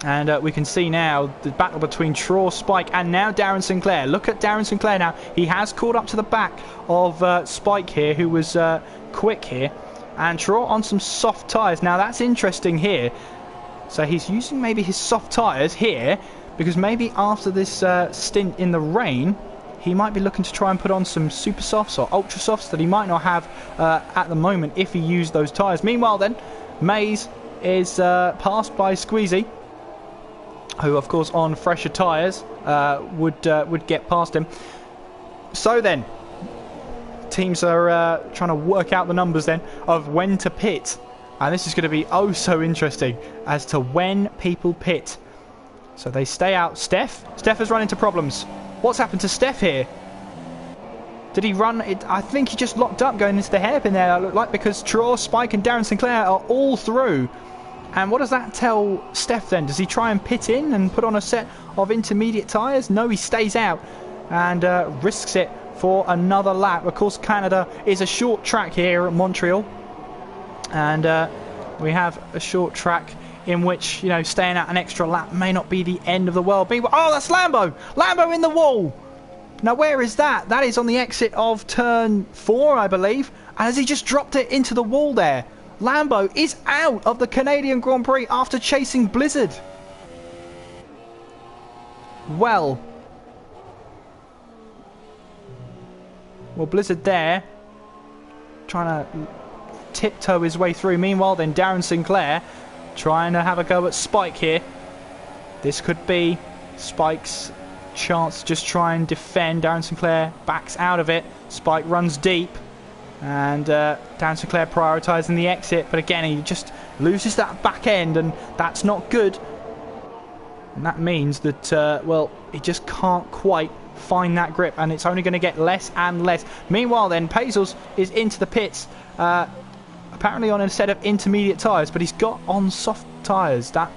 And we can see now the battle between Traw, Spike, and now Darren Sinclair. Look at Darren Sinclair now. He has caught up to the back of Spike here, who was quick here. And Traw on some soft tyres. Now, that's interesting here. So he's using maybe his soft tyres here, because maybe after this stint in the rain, he might be looking to try and put on some super softs or ultra softs that he might not have at the moment if he used those tyres. Meanwhile then, Mays is passed by Squeezy, who of course on fresher tyres would get past him. So then, teams are trying to work out the numbers then of when to pit, and this is going to be oh so interesting as to when people pit. So they stay out. Steph has run into problems. What's happened to Steph here? Did he run it? I think he just locked up going into the hairpin there, it looked like, because Traw, Spike and Darren Sinclair are all through. And what does that tell Steph then? Does he try and pit in and put on a set of intermediate tyres? No, he stays out and risks it for another lap. Of course, Canada is a short track here at Montreal. And we have a short track in which, you know, staying out an extra lap may not be the end of the world. Oh, that's Lambo! Lambo in the wall! Now, where is that? That is on the exit of turn 4, I believe. And has he just dropped it into the wall there? Lambo is out of the Canadian Grand Prix after chasing Blizzard. Well, Blizzard there, trying to tiptoe his way through. Meanwhile, then Darren Sinclair trying to have a go at Spike here. This could be Spike's chance to just try and defend. Darren Sinclair backs out of it. Spike runs deep. And Darren Sinclair prioritising the exit. But again, he just loses that back end. And that's not good. And that means that, well, he just can't quite find that grip. And it's only going to get less and less. Meanwhile, then, Pazels is into the pits. Apparently on a set of intermediate tyres. But he's got on soft tyres. That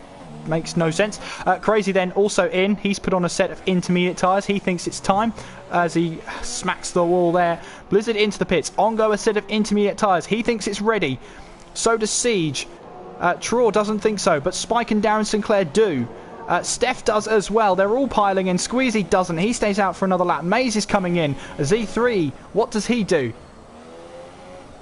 makes no sense. Crazy then also in. He's put on a set of intermediate tyres. He thinks it's time as he smacks the wall there. Blizzard into the pits. Ongo a set of intermediate tyres. He thinks it's ready. So does Siege. Traw doesn't think so, but Spike and Darren Sinclair do. Steph does as well. They're all piling in. Squeezy doesn't. He stays out for another lap. Maze is coming in. Z3, what does he do?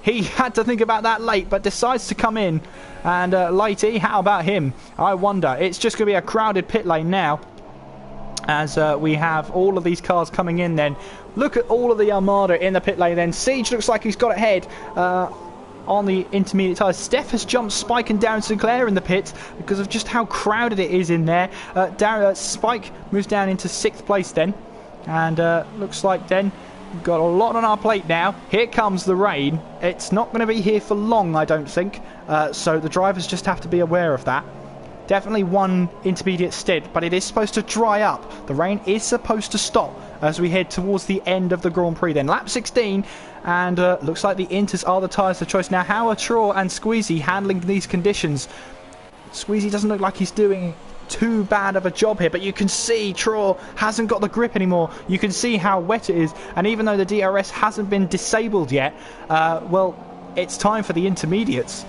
He had to think about that late, but decides to come in. And Lighty, how about him? I wonder. It's just going to be a crowded pit lane now. As we have all of these cars coming in then. Look at all of the Armada in the pit lane then. Siege looks like he's got ahead on the intermediate tyres. Steph has jumped Spike and Darren Sinclair in the pit because of just how crowded it is in there. Spike moves down into 6th place then. And looks like then we've got a lot on our plate now. Here comes the rain. It's not going to be here for long, I don't think. So the drivers just have to be aware of that. Definitely one intermediate stint, but it is supposed to dry up. The rain is supposed to stop as we head towards the end of the Grand Prix then. Lap 16, and looks like the Inters are the tyres of choice. Now, how are Traw and Squeezy handling these conditions? Squeezy doesn't look like he's doing too bad of a job here, but you can see Traw hasn't got the grip anymore. You can see how wet it is, and even though the DRS hasn't been disabled yet, well, it's time for the intermediates.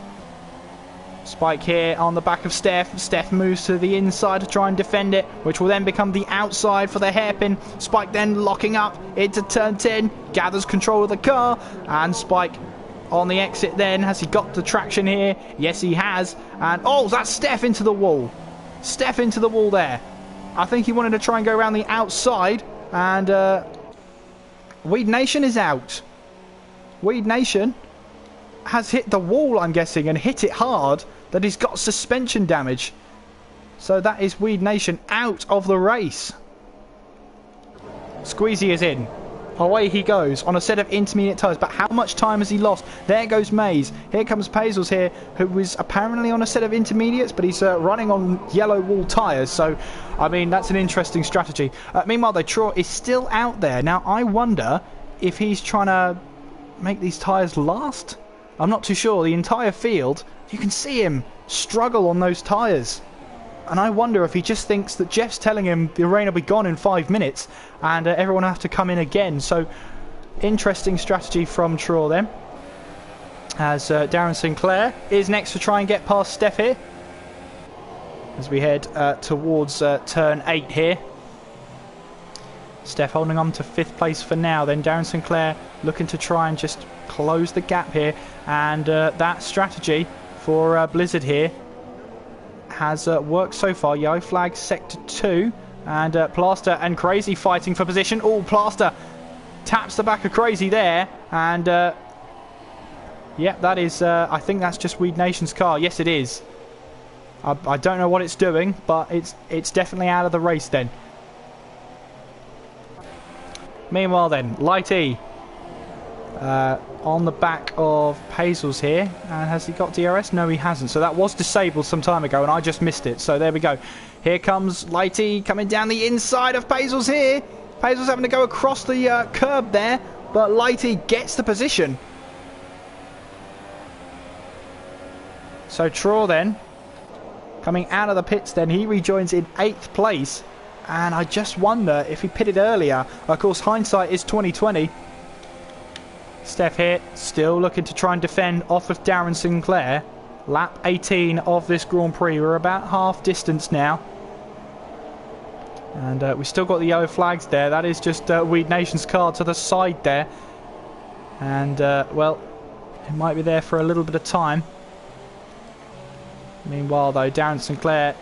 Spike here on the back of Steph. Steph moves to the inside to try and defend it, which will then become the outside for the hairpin. Spike then locking up into turn 10, gathers control of the car, and Spike on the exit then. Has he got the traction here? Yes, he has. And oh, that's Steph into the wall. Steph into the wall there. I think he wanted to try and go around the outside, and Weed Nation is out. Weed Nation has hit the wall, I'm guessing, and hit it hard, that he's got suspension damage. So that is Weed Nation out of the race. Squeezy is in. Away he goes on a set of intermediate tyres. But how much time has he lost? There goes Maze. Here comes Pazels here, who was apparently on a set of intermediates, but he's running on yellow wall tyres. So, I mean, that's an interesting strategy. Meanwhile, though, Traw is still out there. Now, I wonder if he's trying to make these tyres last. I'm not too sure. The entire field, you can see him struggle on those tyres. And I wonder if he just thinks that Jeff's telling him the rain will be gone in 5 minutes and everyone will have to come in again. So, interesting strategy from Traw then. As Darren Sinclair is next to try and get past Steph here. As we head towards turn 8 here. Steph holding on to 5th place for now. Then Darren Sinclair looking to try and just close the gap here. And that strategy for Blizzard here has worked so far. Yellow flag sector 2, and Plaster and Crazy fighting for position. Oh, Plaster taps the back of Crazy there, and yeah, that is I think that's just Weed Nation's car. Yes, it is. I don't know what it's doing, but it's definitely out of the race then. Meanwhile then, Lighty on the back of Pazels here. And has he got DRS? No, he hasn't. So that was disabled some time ago, and I just missed it. So there we go. Here comes Lighty coming down the inside of Pazels here. Pazels having to go across the curb there, but Lighty gets the position. So Traw then, coming out of the pits then, he rejoins in 8th place. And I just wonder if he pitted earlier. Of course, hindsight is 2020. Steph here, still looking to try and defend off of Darren Sinclair. Lap 18 of this Grand Prix. We're about half distance now. And we still got the yellow flags there. That is just Weed Nation's car to the side there. And, well, it might be there for a little bit of time. Meanwhile, though, Darren Sinclair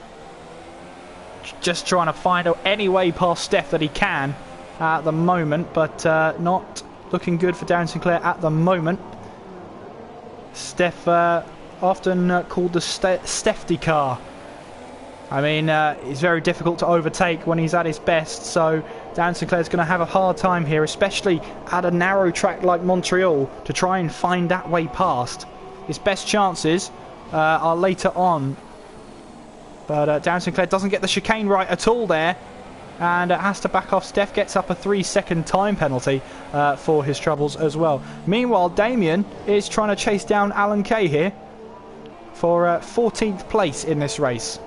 just trying to find any way past Steph that he can at the moment. But not looking good for Darren Sinclair at the moment. Steph often called the Stefty car. I mean, it's very difficult to overtake when he's at his best, so Darren Sinclair's going to have a hard time here, especially at a narrow track like Montreal, to try and find that way past. His best chances are later on, but Darren Sinclair doesn't get the chicane right at all there, and has to back off. Steph gets up a 3-second time penalty for his troubles as well. Meanwhile, Damien is trying to chase down Alan Kay here for 14th place in this race.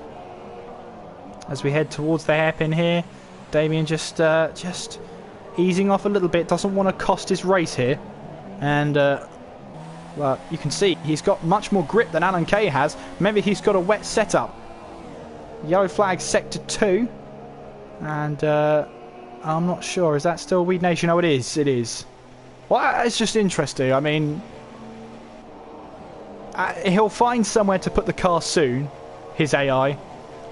As we head towards the hairpin here, Damien just easing off a little bit, doesn't want to cost his race here. And, well, you can see he's got much more grip than Alan Kay has. Maybe he's got a wet setup. Yellow flag sector 2. And, I'm not sure. Is that still Weed Nation? Oh, it is. It is. Well, it's just interesting. I mean, he'll find somewhere to put the car soon, his AI.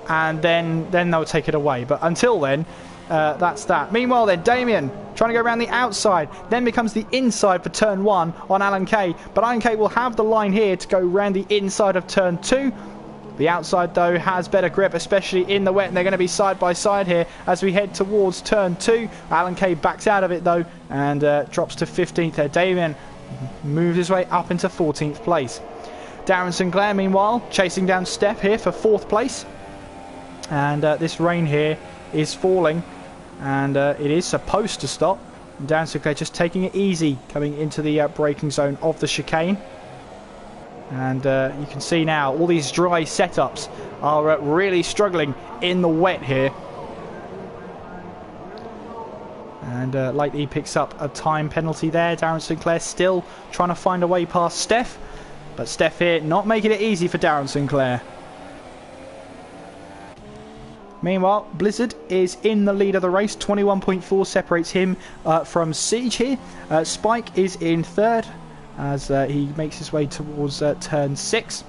And then they'll take it away. But until then, that's that. Meanwhile then, Damien trying to go around the outside, then becomes the inside for turn 1 on Alan Kay. But Alan Kay will have the line here to go around the inside of turn 2. The outside, though, has better grip, especially in the wet, and they're going to be side by side here as we head towards turn 2. Alan Kay backs out of it, though, and drops to 15th there. Damien moves his way up into 14th place. Darren Sinclair, meanwhile, chasing down Steph here for 4th place. And this rain here is falling, and it is supposed to stop. And Darren Sinclair just taking it easy coming into the braking zone of the chicane. And you can see now all these dry setups are really struggling in the wet here. And Lightly picks up a time penalty there. Darren Sinclair still trying to find a way past Steph, but Steph here not making it easy for Darren Sinclair. Meanwhile, Blizzard is in the lead of the race. 21.4 separates him from Siege here. Spike is in 3rd as he makes his way towards turn 6.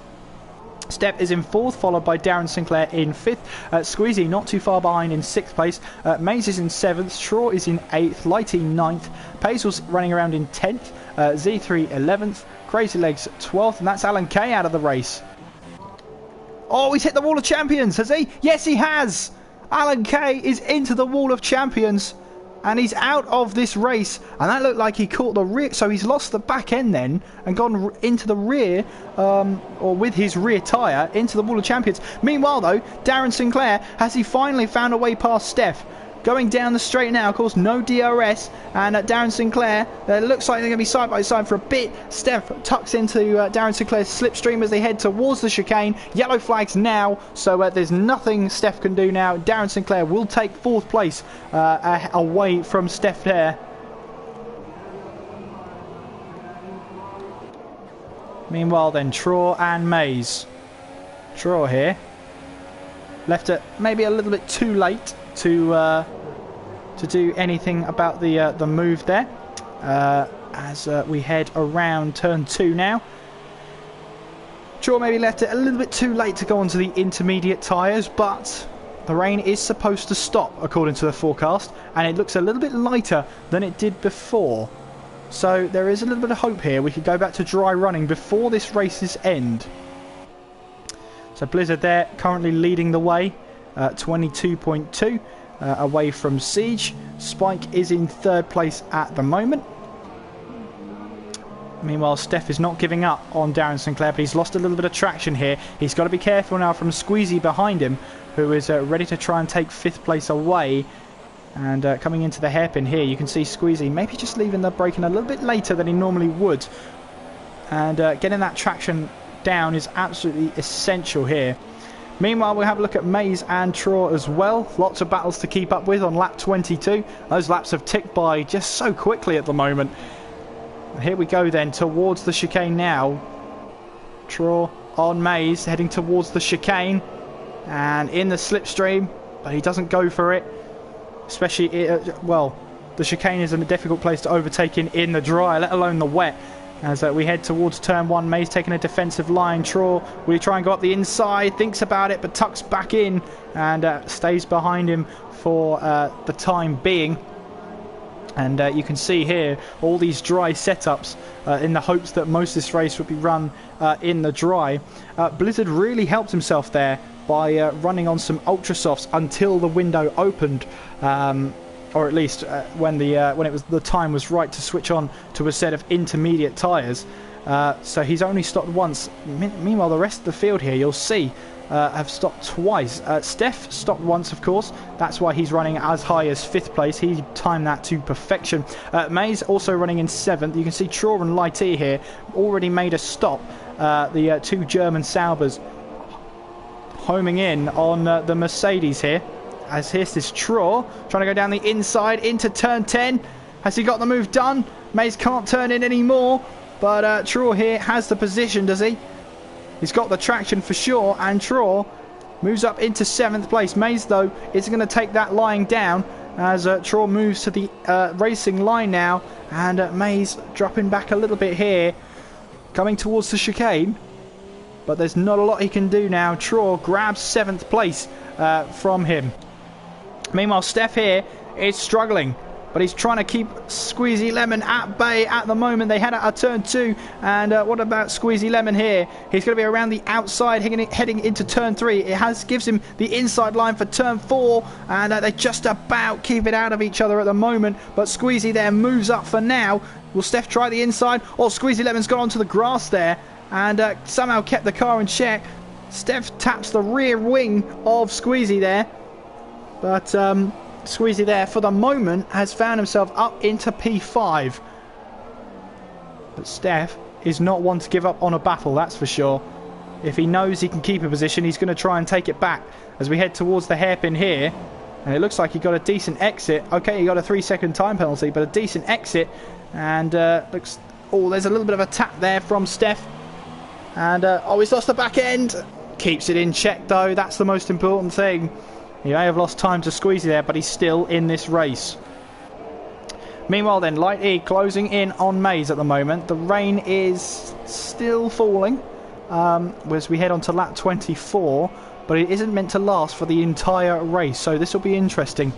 Steph is in 4th, followed by Darren Sinclair in 5th. Squeezy not too far behind in 6th place. Maze is in 7th. Straw is in 8th. Lighty 9th. Paisl's running around in 10th. Z3 11th. Crazy Legs 12th. And that's Alan Kay out of the race. Oh, he's hit the Wall of Champions, has he? Yes, he has! Alan Kay is into the Wall of Champions, and he's out of this race. And that looked like he caught the rear, so he's lost the back end then, and gone into the rear, or with his rear tyre, into the Wall of Champions. Meanwhile, though, Darren Sinclair, has he finally found a way past Steph? Going down the straight now, of course, no DRS, and Darren Sinclair, looks like they're going to be side by side for a bit. Steph tucks into Darren Sinclair's slipstream as they head towards the chicane. Yellow flags now, so there's nothing Steph can do now. Darren Sinclair will take 4th place away from Steph there. Meanwhile then, Traw and Maze. Traw here. Left it maybe a little bit too late to do anything about the move there, as we head around turn 2 now. Shaw maybe left it a little bit too late to go onto the intermediate tyres, but the rain is supposed to stop according to the forecast, and it looks a little bit lighter than it did before, so there is a little bit of hope here. We could go back to dry running before this race's end. So Blizzard there currently leading the way, 22.2 away from Siege. Spike is in 3rd place at the moment. Meanwhile, Steph is not giving up on Darren Sinclair, but he's lost a little bit of traction here. He's got to be careful now from Squeezy behind him, who is ready to try and take 5th place away. And coming into the hairpin here, you can see Squeezy maybe just leaving the braking a little bit later than he normally would. And getting that traction down is absolutely essential here. Meanwhile, we'll have a look at Maze and Traw as well. Lots of battles to keep up with on lap 22. Those laps have ticked by just so quickly at the moment. Here we go then towards the chicane now. Traw on Maze heading towards the chicane and in the slipstream, but he doesn't go for it. especially, well, the chicane is a difficult place to overtake in the dry, let alone the wet. As we head towards turn 1, Mays taking a defensive line. Traw, will he try and go up the inside? Thinks about it, but tucks back in and stays behind him for the time being. And you can see here all these dry setups in the hopes that most of this race would be run in the dry. Blizzard really helped himself there by running on some ultra softs until the window opened. Or at least when the time was right to switch on to a set of intermediate tyres. So he's only stopped once. Meanwhile, the rest of the field here, you'll see, have stopped twice. Steph stopped once, of course. That's why he's running as high as 5th place. He timed that to perfection. Mays also running in 7th. You can see Traw and Lighty here already made a stop. The 2 German Saubers homing in on the Mercedes here. As here's is Traw trying to go down the inside into turn 10. Has he got the move done? Mays can't turn in anymore, but Traw here has the position, does he? He's got the traction for sure, and Traw moves up into 7th place. Mays, though, isn't going to take that lying down as Traw moves to the racing line now, and Mays dropping back a little bit here, coming towards the chicane, but there's not a lot he can do now. Traw grabs 7th place from him. Meanwhile, Steph here is struggling, but he's trying to keep Squeezy Lemon at bay at the moment. They head out of turn 2, and what about Squeezy Lemon here? He's going to be around the outside, heading into turn 3. It gives him the inside line for turn 4, and they just about keep it out of each other at the moment. But Squeezy there moves up for now. Will Steph try the inside? Oh, Squeezy Lemon's got onto the grass there, and somehow kept the car in check. Steph taps the rear wing of Squeezy there. But Squeezy there, for the moment, has found himself up into P5. But Steph is not one to give up on a battle, that's for sure. If he knows he can keep a position, he's going to try and take it back as we head towards the hairpin here. And it looks like he got a decent exit. Okay, he got a 3-second time penalty, but a decent exit. And looks... Oh, there's a little bit of a tap there from Steph. And, oh, he's lost the back end. Keeps it in check, though. That's the most important thing. He may have lost time to Squeezy there, but he's still in this race. Meanwhile then, Light E closing in on Mays at the moment. The rain is still falling as we head on to lap 24, but it isn't meant to last for the entire race, so this will be interesting.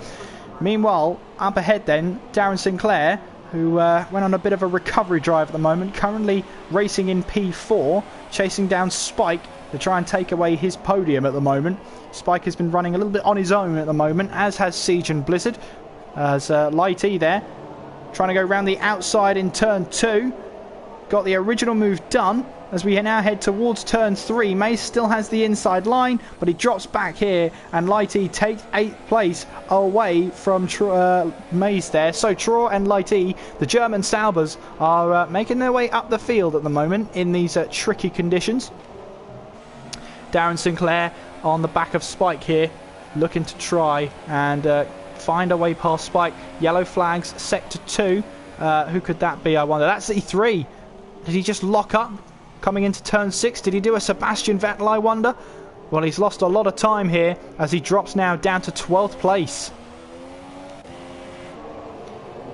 Meanwhile, up ahead then, Darren Sinclair, who went on a bit of a recovery drive at the moment, currently racing in P4, chasing down Spike to try and take away his podium at the moment. Spike has been running a little bit on his own at the moment, as has Siege and Blizzard. As Light E there, trying to go around the outside in turn 2. Got the original move done. As we now head towards turn 3, Mays still has the inside line, but he drops back here, and Light E takes 8th place away from Mays there. So Traw and Light E, the German Saubers, are making their way up the field at the moment in these tricky conditions. Darren Sinclair on the back of Spike here, looking to try and find a way past Spike. Yellow flags, sector 2. Who could that be, I wonder? That's E3. Did he just lock up coming into turn 6? Did he do a Sebastian Vettel, I wonder? Well, he's lost a lot of time here as he drops now down to 12th place.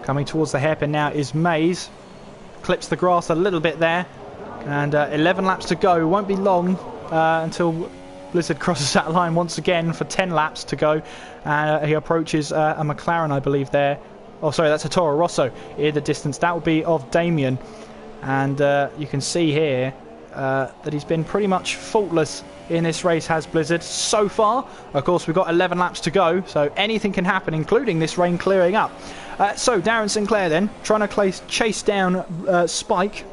Coming towards the hairpin now is Mays. Clips the grass a little bit there. And 11 laps to go. Won't be long until Blizzard crosses that line once again for 10 laps to go. He approaches a McLaren, I believe, there. Oh, sorry, that's a Toro Rosso in the distance. That would be of Damien. And you can see here that he's been pretty much faultless in this race, has Blizzard, so far. Of course, we've got 11 laps to go, so anything can happen, including this rain clearing up. So Darren Sinclair then, trying to chase down Spike,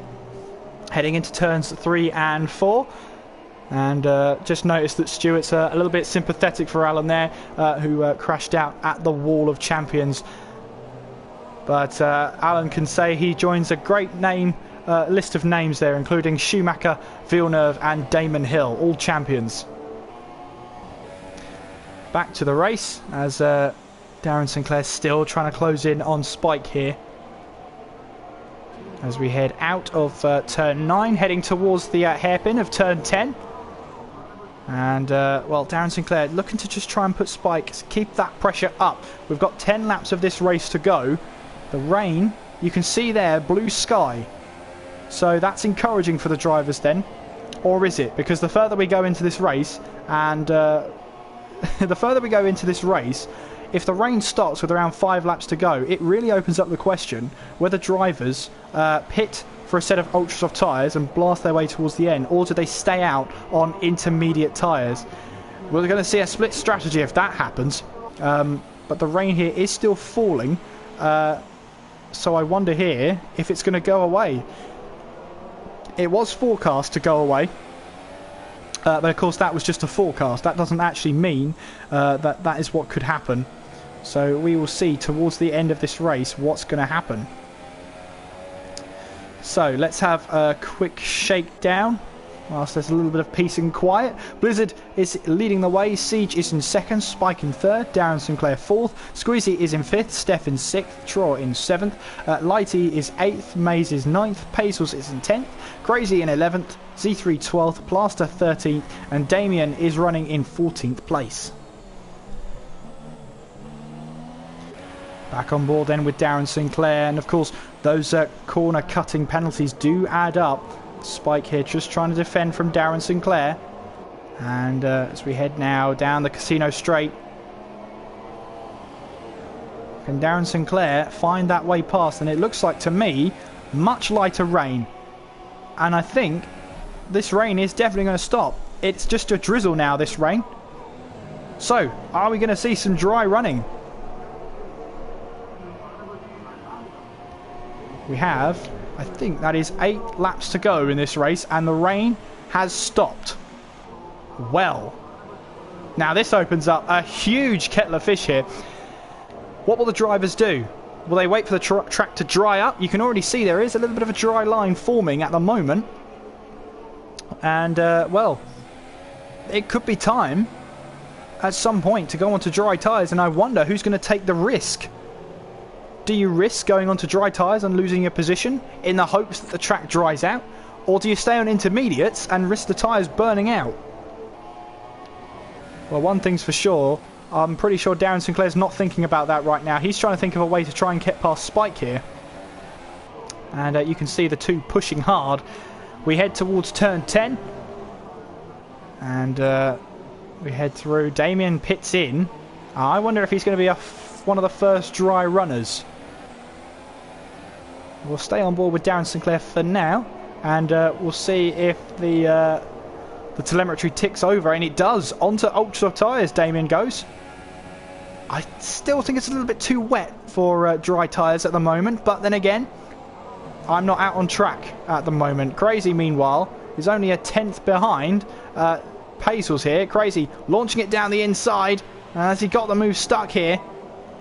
heading into turns 3 and 4. And just noticed that Stewart's a little bit sympathetic for Alan there, who crashed out at the Wall of Champions. But Alan can say he joins a great list of names there, including Schumacher, Villeneuve and Damon Hill, all champions. Back to the race as Darren Sinclair still trying to close in on Spike here. As we head out of turn 9, heading towards the hairpin of turn 10. And, well, Darren Sinclair looking to just try and put Spike, keep that pressure up. We've got 10 laps of this race to go. The rain, you can see there, blue sky. So that's encouraging for the drivers then. Or is it? Because the further we go into this race, and the further we go into this race, if the rain stops with around 5 laps to go, it really opens up the question whether drivers pit for a set of ultra soft tyres and blast their way towards the end, or do they stay out on intermediate tyres? We're going to see a split strategy if that happens, but the rain here is still falling, so I wonder here if it's going to go away. It was forecast to go away, but of course that was just a forecast. That doesn't actually mean that is what could happen. So we will see towards the end of this race what's going to happen. So let's have a quick shakedown whilst there's a little bit of peace and quiet. Blizzard is leading the way, Siege is in second, Spike in third, Darren Sinclair fourth, Squeezy is in fifth, Steph in sixth, Troy in seventh, Lighty is eighth, Maze is ninth, Pazels is in 10th, Crazy in 11th, Z3 12th, Plaster 13th, and Damien is running in 14th place. Back on board then with Darren Sinclair, and of course those corner cutting penalties do add up. Spike here just trying to defend from Darren Sinclair, and as we head now down the casino straight, can Darren Sinclair find that way past? And it looks like to me much lighter rain, and I think this rain is definitely going to stop. It's just a drizzle now, this rain. So are we going to see some dry running? We have, I think that is 8 laps to go in this race, and the rain has stopped. Well, now this opens up a huge kettle of fish here. What will the drivers do? Will they wait for the track to dry up? You can already see there is a little bit of a dry line forming at the moment. And, well, it could be time at some point to go onto dry tyres, and I wonder who's going to take the risk. Do you risk going onto dry tyres and losing your position in the hopes that the track dries out? Or do you stay on intermediates and risk the tyres burning out? Well, one thing's for sure, I'm pretty sure Darren Sinclair's not thinking about that right now. He's trying to think of a way to try and get past Spike here. And you can see the two pushing hard. We head towards turn 10. And we head through. Damien pits in. I wonder if he's going to be one of the first dry runners. We'll stay on board with Darren Sinclair for now, and we'll see if the telemetry ticks over, and it does. Onto ultra soft tyres Damien goes. I still think it's a little bit too wet for dry tyres at the moment, but then again, I'm not out on track at the moment. Crazy, meanwhile, is only a 10th behind Pazels here. Crazy launching it down the inside. Has he got the move stuck here?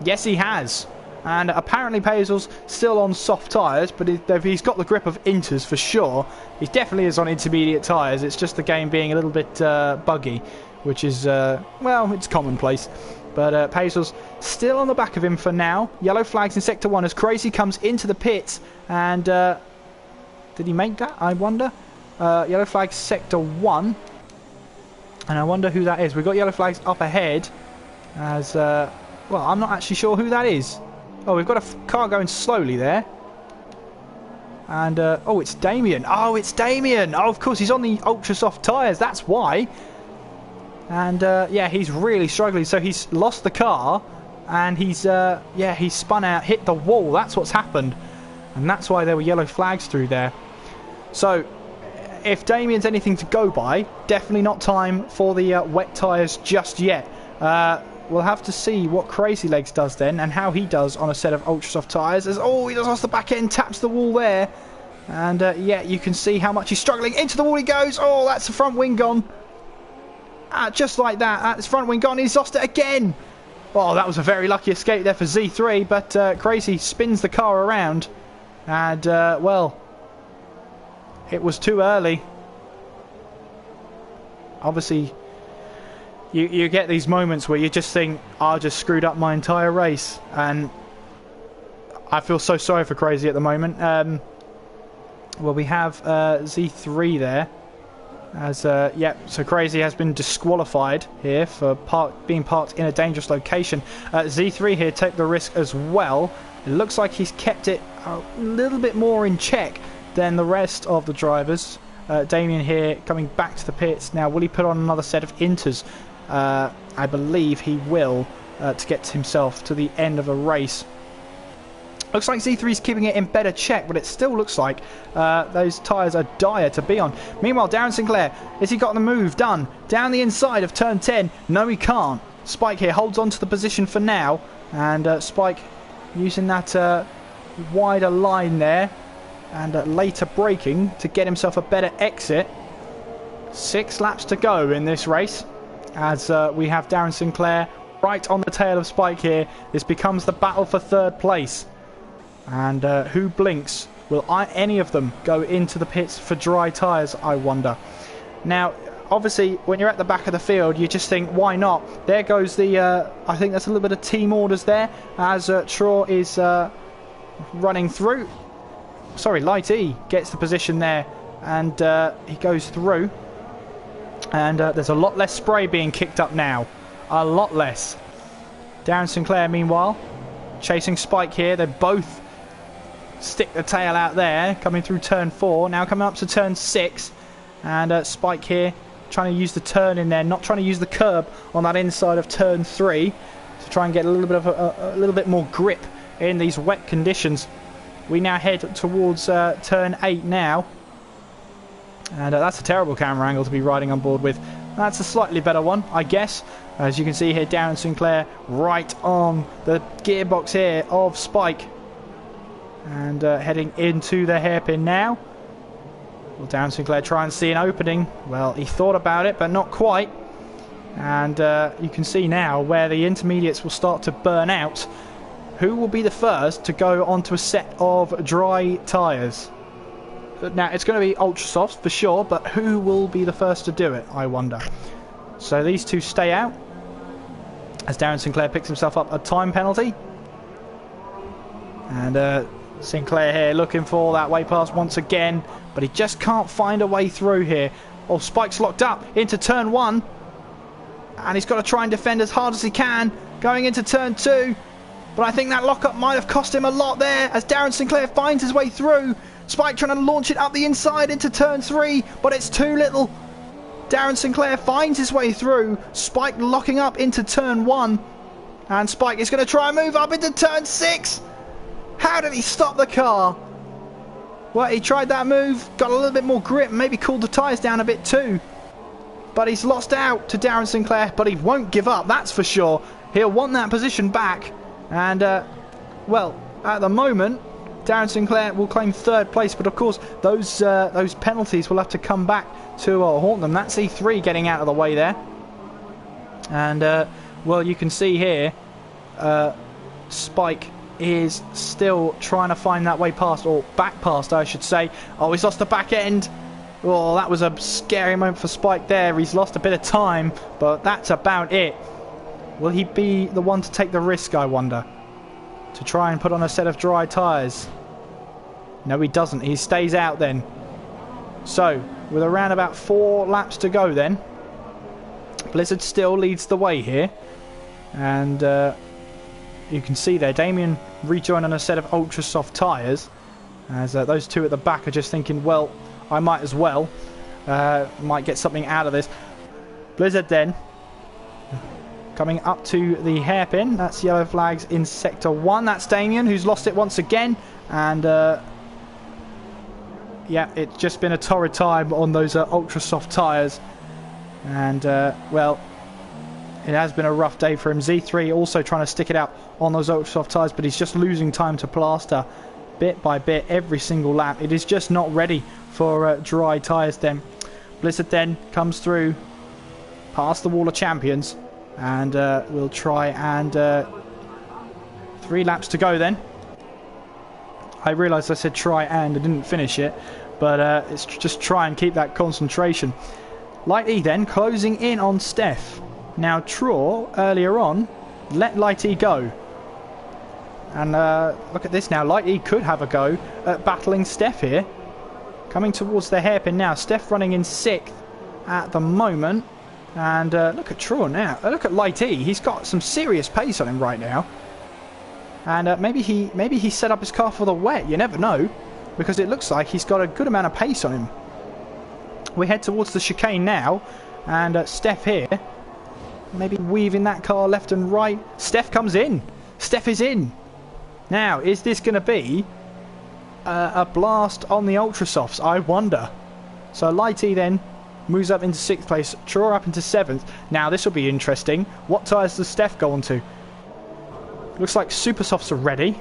Yes, he has. And apparently Pazels still on soft tyres, but he's got the grip of inters for sure. He definitely is on intermediate tyres. It's just the game being a little bit buggy, which is, well, it's commonplace. But Pazels still on the back of him for now. Yellow flags in Sector 1 as Crazy comes into the pits. And did he make that? I wonder. Yellow flags Sector 1. And I wonder who that is. We've got yellow flags up ahead as... well, I'm not actually sure who that is. Oh, we've got a car going slowly there. And, oh, it's Damien. Oh, it's Damien. Oh, of course, he's on the ultra soft tyres. That's why. And, yeah, he's really struggling. So he's lost the car. And he's, yeah, he's spun out, hit the wall. That's what's happened. And that's why there were yellow flags through there. So, if Damien's anything to go by, definitely not time for the wet tyres just yet. We'll have to see what Crazy Legs does then, and how he does on a set of ultra soft tyres. As oh, he does lost the back end, taps the wall there, and yeah, you can see how much he's struggling. Into the wall he goes. Oh, that's the front wing gone. Just like that, that's front wing gone. He's lost it again. Oh, that was a very lucky escape there for Z3, but Crazy spins the car around, and well, it was too early. Obviously. You get these moments where you just think, I just screwed up my entire race, and I feel so sorry for Crazy at the moment. Well, we have Z3 there. As, yeah, so Crazy has been disqualified here for being parked in a dangerous location. Z3 here take the risk as well. It looks like he's kept it a little bit more in check than the rest of the drivers. Damien here coming back to the pits. Now, will he put on another set of inters? I believe he will, to get himself to the end of the race. Looks like Z3's keeping it in better check, but it still looks like those tyres are dire to be on. Meanwhile, Darren Sinclair, has he got the move done? Down the inside of turn 10. No, he can't. Spike here holds on to the position for now. And Spike using that wider line there. And later braking to get himself a better exit. 6 laps to go in this race. As we have Darren Sinclair right on the tail of Spike here. This becomes the battle for 3rd place. And who blinks? Will any of them go into the pits for dry tyres, I wonder? Now, obviously, when you're at the back of the field, you just think, why not? There goes the, I think that's a little bit of team orders there, as Traw is running through. Sorry, Light E gets the position there, and he goes through. And there's a lot less spray being kicked up now. A lot less. Darren Sinclair, meanwhile, chasing Spike here. They both stick the tail out there, coming through turn 4. Now coming up to turn 6. And Spike here trying to use the turn in there, not trying to use the curb on that inside of turn 3 to try and get a little bit of a little bit more grip in these wet conditions. We now head towards turn 8 now. And that's a terrible camera angle to be riding on board with. That's a slightly better one, I guess. As you can see here, Darren Sinclair right on the gearbox here of Spike. And heading into the hairpin now. Will Darren Sinclair try and see an opening? Well, he thought about it, but not quite. And you can see now where the intermediates will start to burn out. Who will be the first to go onto a set of dry tyres? Now, it's going to be ultra softs for sure, but who will be the first to do it, I wonder? So these two stay out, as Darren Sinclair picks himself up a time penalty. And Sinclair here looking for that way pass once again, but he just can't find a way through here. Oh, Spike's locked up into turn 1, and he's got to try and defend as hard as he can, going into turn 2. But I think that lockup might have cost him a lot there, as Darren Sinclair finds his way through. Spike trying to launch it up the inside into turn 3, but it's too little. Darren Sinclair finds his way through. Spike locking up into turn 1. And Spike is going to try and move up into turn 6. How did he stop the car? Well, he tried that move, got a little bit more grip, maybe cooled the tyres down a bit too. But he's lost out to Darren Sinclair, but he won't give up, that's for sure. He'll want that position back. And, well, at the moment, Darren Sinclair will claim 3rd place, but of course those penalties will have to come back to haunt them. That's E3 getting out of the way there. And, well, you can see here, Spike is still trying to find that way past, or back past, I should say. Oh, he's lost the back end. Oh, that was a scary moment for Spike there. He's lost a bit of time, but that's about it. Will he be the one to take the risk, I wonder? To try and put on a set of dry tyres? No, he doesn't. He stays out then. So, with around about 4 laps to go then, Blizzard still leads the way here. And you can see there, Damien rejoined on a set of ultra soft tyres. As those two at the back are just thinking, well, I might as well. Might get something out of this. Blizzard then coming up to the hairpin. That's yellow flags in sector 1. That's Damien, who's lost it once again. And yeah, it's just been a torrid time on those ultra soft tyres. And well, it has been a rough day for him. Z3 also trying to stick it out on those ultra soft tyres, but he's just losing time to plaster bit by bit every single lap. It is just not ready for dry tyres then. Blizzard then comes through past the wall of champions. And we'll try and 3 laps to go then. I realised I said try and I didn't finish it, but it's just try and keep that concentration. Light E then closing in on Steph. Now Traw earlier on let Light E go. And look at this now, Light E could have a go at battling Steph here. Coming towards the hairpin now, Steph running in 6th. at the moment. And look at Traw now. Look at Light E. He's got some serious pace on him right now. And maybe he set up his car for the wet. You never know, because it looks like he's got a good amount of pace on him. We head towards the chicane now, and Steph here, maybe weaving that car left and right. Steph comes in. Steph is in. Now, is this going to be a blast on the Ultra Softs? I wonder. So Light E then moves up into 6th place. Traw up into 7th. Now, this will be interesting. What tyres does Steph go on to? Looks like Super Softs are ready.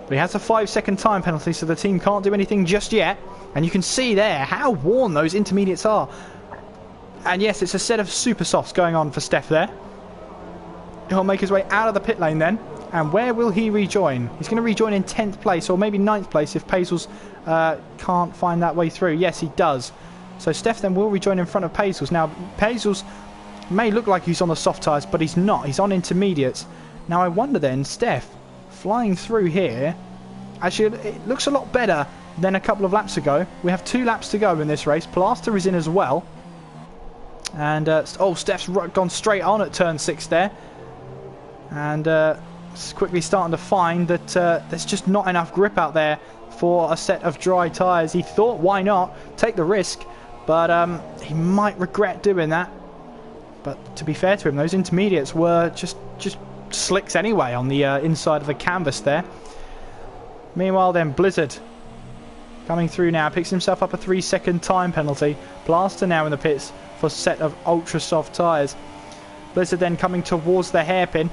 But he has a 5-second time penalty, so the team can't do anything just yet. And you can see there how worn those intermediates are. And yes, it's a set of Super Softs going on for Steph there. He'll make his way out of the pit lane then. And where will he rejoin? He's going to rejoin in 10th place, or maybe 9th place if Paisl's can't find that way through. Yes, he does. So Steph then will rejoin in front of Paisl's. Now, Paisl's may look like he's on the soft tyres, but he's not. He's on intermediates. Now, I wonder then, Steph flying through here. Actually, it looks a lot better than a couple of laps ago. We have 2 laps to go in this race. Plaster is in as well. And, oh, Steph's gone straight on at turn 6 there. And quickly starting to find that there's just not enough grip out there for a set of dry tyres. He thought, why not? Take the risk. But he might regret doing that. But to be fair to him, those intermediates were just slicks anyway on the inside of the canvas there. Meanwhile then, Blizzard coming through now, picks himself up a 3-second time penalty. Plaster now in the pits for a set of ultra soft tyres. Blizzard then coming towards the hairpin.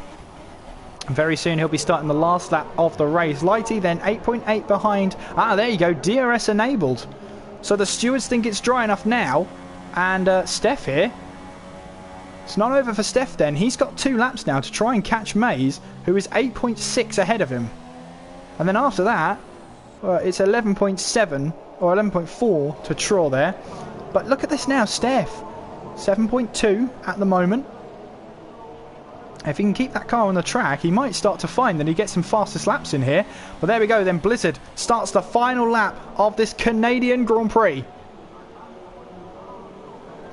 Very soon he'll be starting the last lap of the race. Lighty then 8.8 behind. Ah, there you go, DRS enabled. So the stewards think it's dry enough now. And Steph here. It's not over for Steph then. He's got 2 laps now to try and catch Mays, who is 8.6 ahead of him. And then after that, it's 11.7 or 11.4 to Traw there. But look at this now, Steph. 7.2 at the moment. If he can keep that car on the track, he might start to find that he gets some fastest laps in here. But there we go, then Blizzard starts the final lap of this Canadian Grand Prix.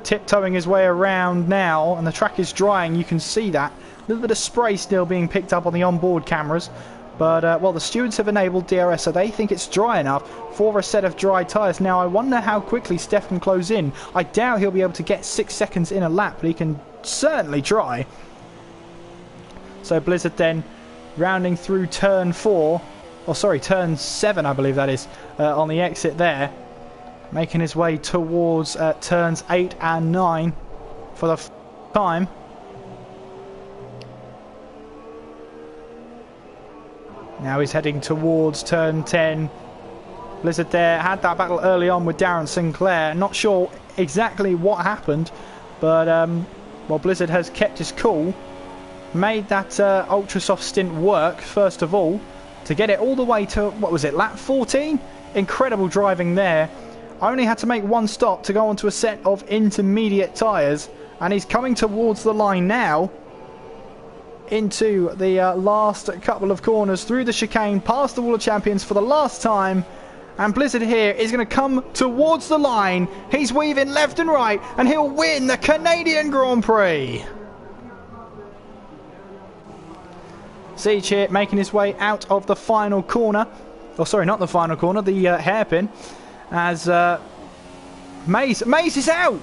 Tiptoeing his way around now, and the track is drying, you can see that. A little bit of spray still being picked up on the onboard cameras. But, well, the stewards have enabled DRS, so they think it's dry enough for a set of dry tyres. Now, I wonder how quickly Steph can close in. I doubt he'll be able to get 6 seconds in a lap, but he can certainly try. So Blizzard then rounding through turn 4, or sorry, turn 7 I believe that is, on the exit there. Making his way towards turns 8 and 9 for the time. Now he's heading towards turn 10. Blizzard there had that battle early on with Darren Sinclair. Not sure exactly what happened, but well, Blizzard has kept his cool. Made that Ultrasoft stint work, first of all, to get it all the way to, what was it, lap 14? Incredible driving there. Only had to make 1 stop to go onto a set of intermediate tyres, and he's coming towards the line now into the last couple of corners through the chicane, past the Wall of Champions for the last time. And Blizzard here is going to come towards the line. He's weaving left and right, and he'll win the Canadian Grand Prix. Siege here making his way out of the final corner. Oh, sorry, not the final corner, the hairpin. As Mays is out.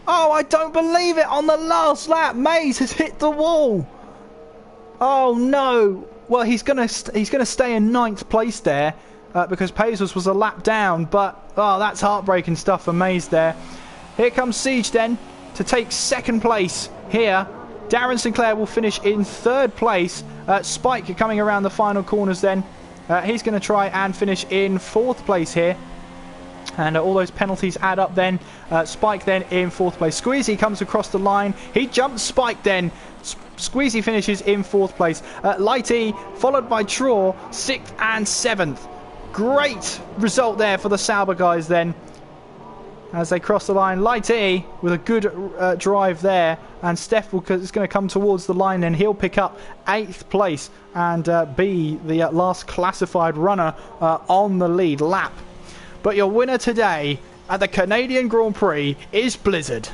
Oh, I don't believe it. On the last lap, Mays has hit the wall. Oh no. Well, he's gonna stay in 9th place there because Pazos was a lap down. But oh, that's heartbreaking stuff for Mays there. Here comes Siege then to take 2nd place here. Darren Sinclair will finish in 3rd place. Spike coming around the final corners then. He's going to try and finish in 4th place here. And all those penalties add up then. Spike then in 4th place. Squeezy comes across the line. He jumps Spike then. Squeezy finishes in 4th place. Lighty followed by Traw, 6th and 7th. Great result there for the Sauber guys then. As they cross the line, Lighty with a good drive there, and Steph is going to come towards the line, and he'll pick up 8th place and be the last classified runner on the lead lap. But your winner today at the Canadian Grand Prix is Blizzard.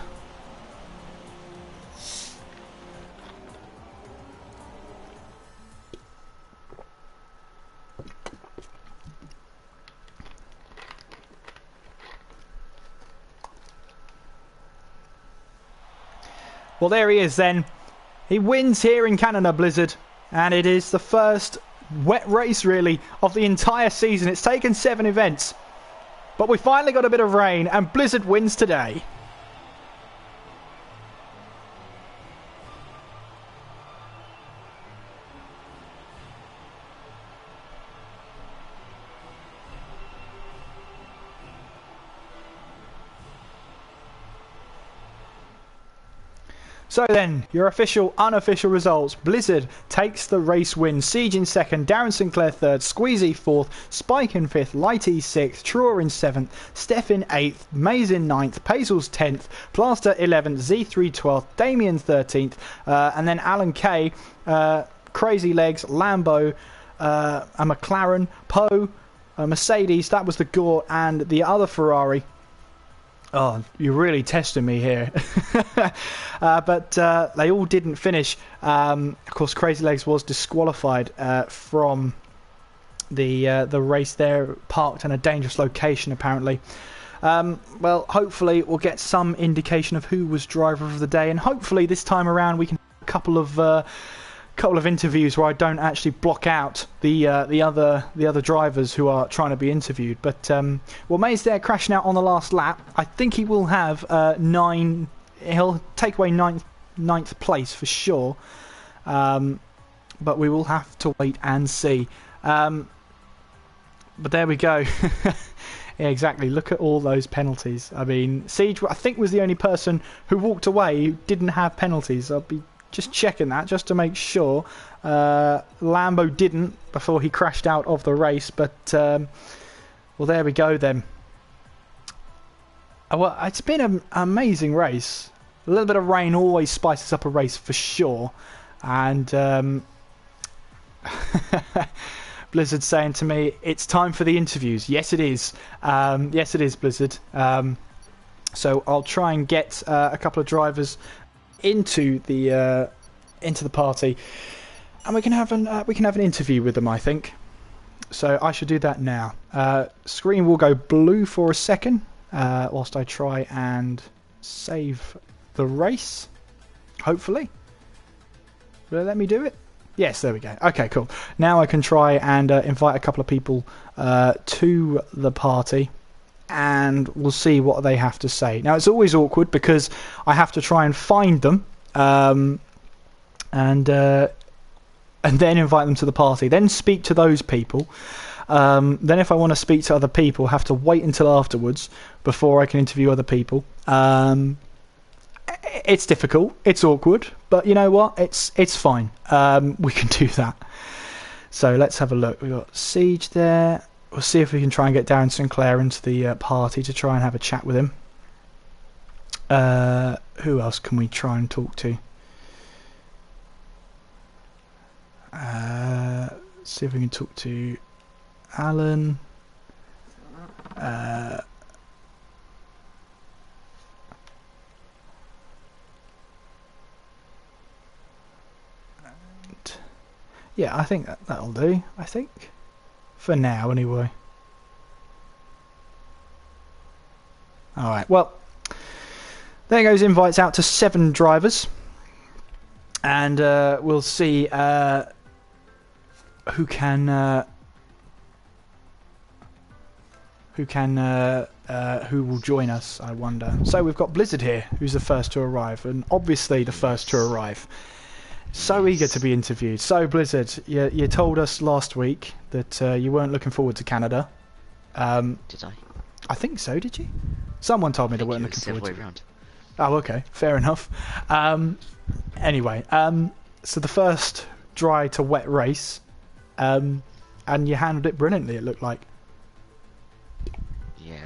Well, there he is then. He wins here in Canada, Blizzard. And it is the first wet race, really, of the entire season. It's taken 7 events. But we finally got a bit of rain, and Blizzard wins today. So then, your official, unofficial results. Blizzard takes the race win. Siege in 2nd, Darren Sinclair 3rd, Squeezy 4th, Spike in 5th, Lighty 6th, Trua in 7th, Steph in 8th, Maze in 9th, Paisl's 10th, Plaster 11th, Z3 12th, Damien 13th, and then Alan K, Crazy Legs, Lambo, a McLaren, Poe, a Mercedes, that was the Gore, and the other Ferrari. Oh, you're really testing me here. But they all didn't finish. Of course, Crazy Legs was disqualified from the race there, parked in a dangerous location, apparently. Well, hopefully we'll get some indication of who was driver of the day, and hopefully this time around we can have a couple of interviews where I don't actually block out the other drivers who are trying to be interviewed. But well, May's there crashing out on the last lap. I think he will have 9. He'll take away ninth place for sure. But we will have to wait and see. But there we go. Yeah, exactly. Look at all those penalties. I mean, Siege, I think, was the only person who walked away who didn't have penalties. I'll be just checking that just to make sure. Lambo didn't before he crashed out of the race, but well, there we go then. Well, it's been an amazing race. A little bit of rain always spices up a race for sure, and Blizzard saying to me, it's time for the interviews. Yes, it is. Yes, it is, Blizzard. So I'll try and get a couple of drivers into the party, and we can have an interview with them, I think. So I should do that now. Screen will go blue for a second whilst I try and save the race. Hopefully, will it let me do it? Yes, there we go. Okay, cool. Now I can try and invite a couple of people to the party, and we'll see what they have to say. Now, it's always awkward because I have to try and find them and then invite them to the party, then speak to those people. Then if I want to speak to other people, I have to wait until afterwards before I can interview other people. It's difficult, it's awkward, but you know what? It's fine. We can do that. So let's have a look. We've got Siege there. We'll see if we can try and get Darren Sinclair into the party to try and have a chat with him. Who else can we try and talk to? See if we can talk to Alan. Yeah, I think that'll do. I think. For now, anyway. Alright, well, there goes invites out to 7 drivers. And we'll see who will join us, I wonder. So we've got Blizzard here, who's the first to arrive, and obviously the first to arrive. So eager to be interviewed. So Blizzard, you told us last week that you weren't looking forward to Canada. Did I? I think so. Did you? Someone told me they weren't looking forward to. The other way around. Oh, okay, fair enough. Anyway, so the first dry to wet race, and you handled it brilliantly. It looked like. Yeah,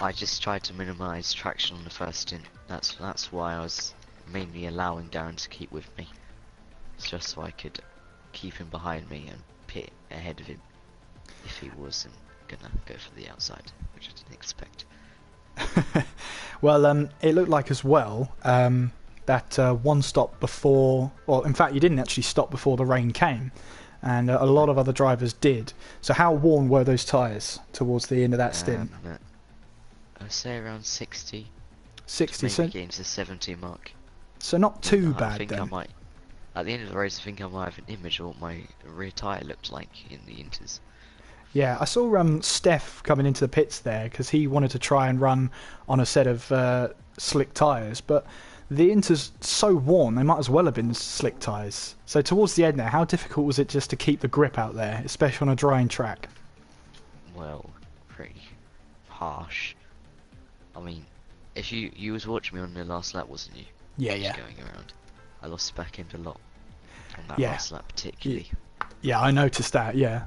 I just tried to minimise traction on the first stint. That's why I was mainly allowing Darren to keep with me. It's just so I could keep him behind me and pit ahead of him if he wasn't gonna go for the outside, which I didn't expect. Well, it looked like as well that one stop before, well, in fact, you didn't actually stop before the rain came, and a lot of other drivers did. So how worn were those tyres towards the end of that stint? I'd say around 60. 60, Maybe so, getting to the 70 mark. so not too I bad think then. I might. At the end of the race, I think I might have an image of what my rear tyre looked like in the inters. Yeah, I saw Steph coming into the pits there because he wanted to try and run on a set of slick tyres, but the Inter's so worn they might as well have been slick tyres. So towards the end there, how difficult was it just to keep the grip out there, especially on a drying track? Well, pretty harsh. I mean, if you was watching me on the last lap, wasn't you? Yeah, Just yeah. going around. I lost the back end a lot on that Yeah. last lap particularly. Yeah, I noticed that, yeah.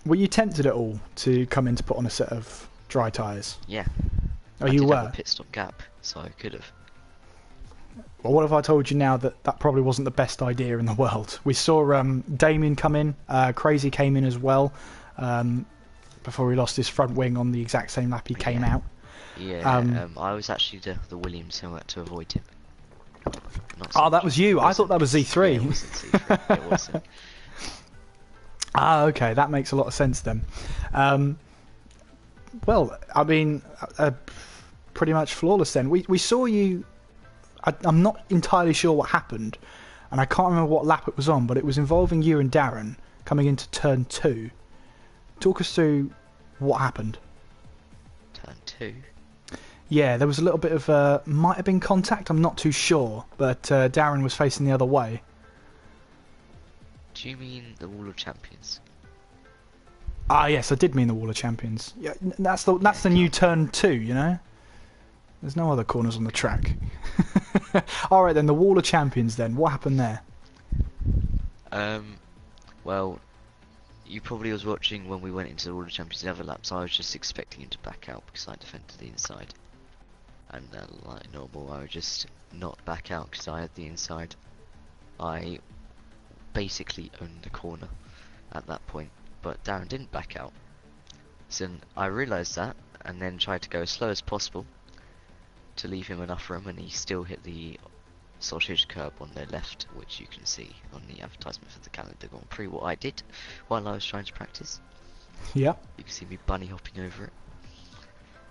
Were you tempted at all to come in to put on a set of dry tyres? Yeah. Oh, I you did were? have a pit stop gap, so I could have. Well, what if I told you now that that probably wasn't the best idea in the world? We saw Damien come in, Crazy came in as well, before he lost his front wing on the exact same lap he came out. Yeah, I was actually the Williams who had to avoid him. Not Oh, so that much. was you. It I thought that was wasn't- Z3. Yeah, it wasn't Z3. It wasn't. Ah, okay, that makes a lot of sense then. Well, I mean, pretty much flawless then. We saw you. I'm not entirely sure what happened, and I can't remember what lap it was on, but it was involving you and Darren coming into turn 2. Talk us through what happened. Turn 2. Yeah, there was a little bit of might have been contact. I'm not too sure, but Darren was facing the other way. Do you mean the Wall of Champions? Ah, yes, I did mean the Wall of Champions. Yeah, that's the new turn 2. You know, there's no other corners on the track. All right, then the Wall of Champions. Then what happened there? Well, you probably was watching when we went into the Wall of Champions the other laps. I was just expecting him to back out because I defended the inside, and like normal, I would just not back out because I had the inside. I basically owned the corner at that point, but Darren didn't back out. So I realised that, and then tried to go as slow as possible to leave him enough room, and he still hit the sausage curb on the left, which you can see on the advertisement for the Canada Grand Prix. What I did while I was trying to practice. Yeah. You can see me bunny hopping over it.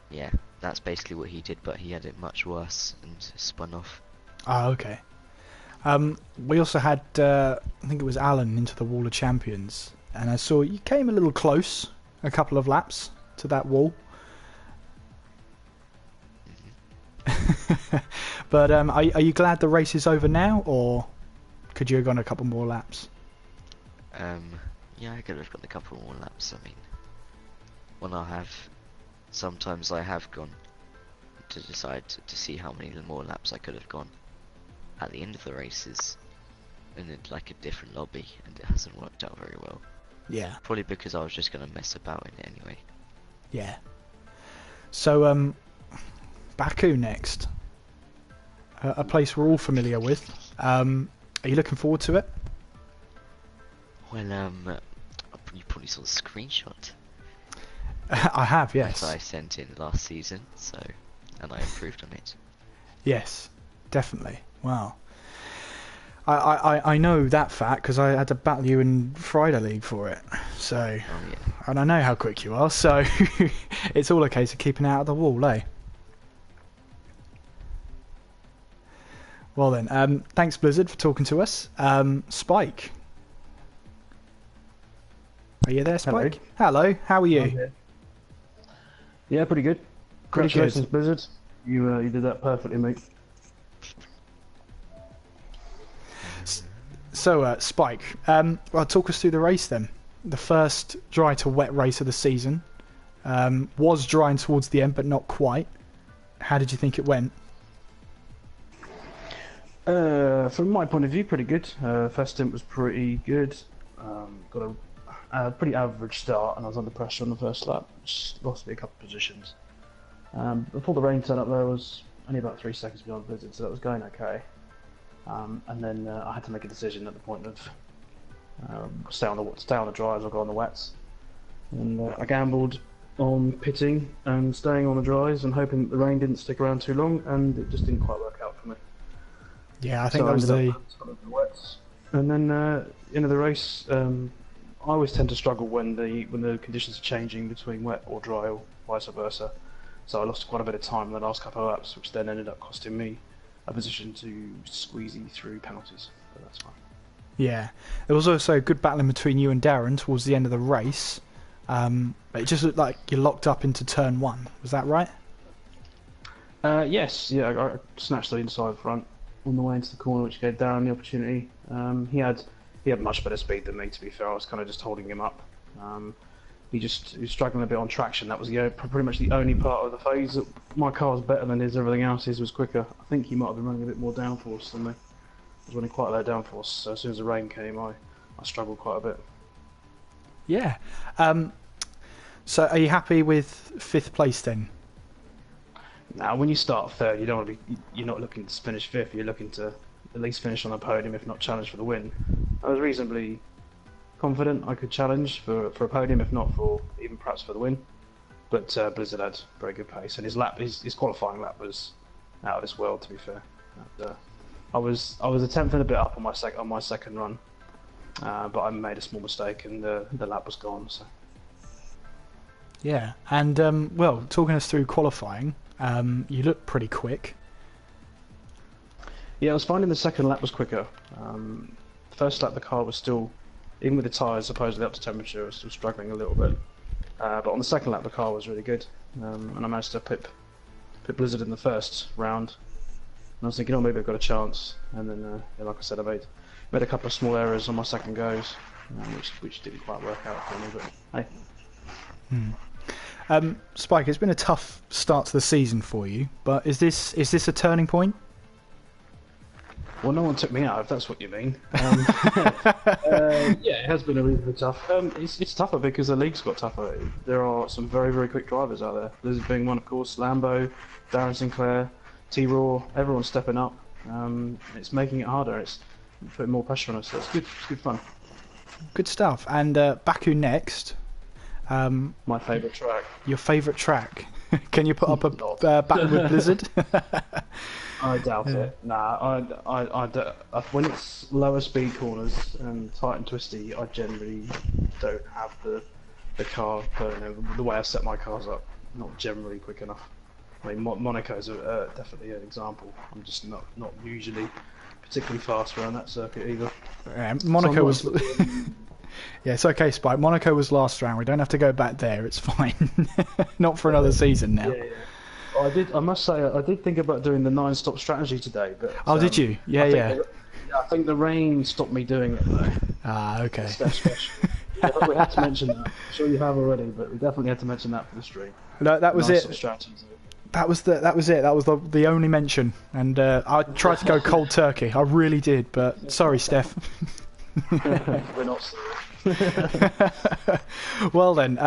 Yeah, that's basically what he did, but he had it much worse and spun off. Ah, okay. We also had, I think it was Alan into the Wall of Champions, and I saw you came a little close, a couple of laps to that wall. But are you glad the race is over now, or could you have gone a couple more laps? Yeah, I could have gone a couple more laps. I mean, sometimes I have gone to decide to see how many more laps I could have gone at the end of the races in like a different lobby, and it hasn't worked out very well. Yeah. Probably because I was just gonna mess about in it anyway. Yeah. So, Baku next. A place we're all familiar with. Are you looking forward to it? Well, you probably saw the screenshot I have, yes. that I sent in last season, and I improved on it. Yes, definitely. Wow. I know that fact because I had to battle you in Friday League for it. So, Oh yeah. and I know how quick you are. So, it's all a case of keeping out of the wall, eh? Well then, thanks Blizzard for talking to us. Spike, are you there, Spike? Hello. How are you? Yeah, pretty good. Pretty good. Congratulations, Blizzard. You did that perfectly, mate. So, Spike, well, talk us through the race then. The first dry to wet race of the season. Was drying towards the end, but not quite. How did you think it went? From my point of view, pretty good. First stint was pretty good. Got a pretty average start, and I was under pressure on the first lap. Just lost me a couple of positions. Before the rain turned up, there was only about 3 seconds beyond Blizzard, so that was going okay. And then I had to make a decision at the point of stay on the dries or go on the wets. and I gambled on pitting and staying on the dries and hoping that the rain didn't stick around too long, and it just didn't quite work out for me. Yeah, I think So that was I ended up sort of the wets. And then into the race, I always tend to struggle when the conditions are changing between wet or dry or vice versa. So I lost quite a bit of time in the last couple of laps, which then ended up costing me a position to squeeze through penalties. But that's fine. Yeah, there was also a good battle in between you and Darren towards the end of the race. It just looked like you locked up into turn 1. Was that right? Yes, yeah, I snatched the inside front on the way into the corner, which gave Darren the opportunity. He had much better speed than me, to be fair. I was kind of just holding him up. He was struggling a bit on traction. That was pretty much the only part of the phase that my car was better than his. Everything else, his was quicker. I think he might have been running a bit more downforce than me. I was running quite low downforce, so as soon as the rain came, I struggled quite a bit. Yeah. So are you happy with 5th place then? Now, when you start third, you're not looking to finish 5th. You're looking to at least finish on the podium, if not challenge for the win. I was reasonably confident I could challenge for a podium, if not for even perhaps for the win. But Blizzard had very good pace, and his qualifying lap was out of this world, to be fair. And, I was a tenth and a bit up on my second run, but I made a small mistake, and the lap was gone. So. Yeah, and well, talking us through qualifying, you look pretty quick. Yeah, I was finding the second lap was quicker. First lap the car was still, even with the tyres supposedly up to temperature, was still struggling a little bit. But on the second lap the car was really good, and I managed to pit Blizzard in the first round. And I was thinking, oh, maybe I've got a chance. And then, like I said, I made a couple of small errors on my second goes, which didn't quite work out for me. But hey. Spike, it's been a tough start to the season for you, but is this a turning point? Well, no one took me out, if that's what you mean. Yeah, it has been a reasonably tough. It's tougher because the league's got tougher. There are some very, very quick drivers out there. Blizzard being one, of course, Lambo, Darren Sinclair, T-Raw, everyone's stepping up. It's making it harder. It's putting more pressure on us, so it's good. It's good fun. Good stuff. And Baku next. My favourite track. Your favourite track? Can you put up a battle with Blizzard? I doubt it. Nah, when it's lower speed corners and tight and twisty, I generally don't have the car the way I set my cars up. Not generally quick enough. I mean, Monaco's definitely an example. I'm just not usually particularly fast around that circuit either. Yeah, Monaco was. Yeah, it's okay, Spike. Monaco was last round. We don't have to go back there. It's fine. Not for another season now. Yeah. I must say, I did think about doing the 9-stop strategy today, but did you? Yeah. I think the rain stopped me doing it though. Ah, okay. We had to mention that. I'm sure you have already, but we definitely had to mention that for the stream. No, that was it. Strategy. That was it. That was the only mention, and I tried to go cold turkey. I really did, but sorry, Steph. We're not serious. Well then,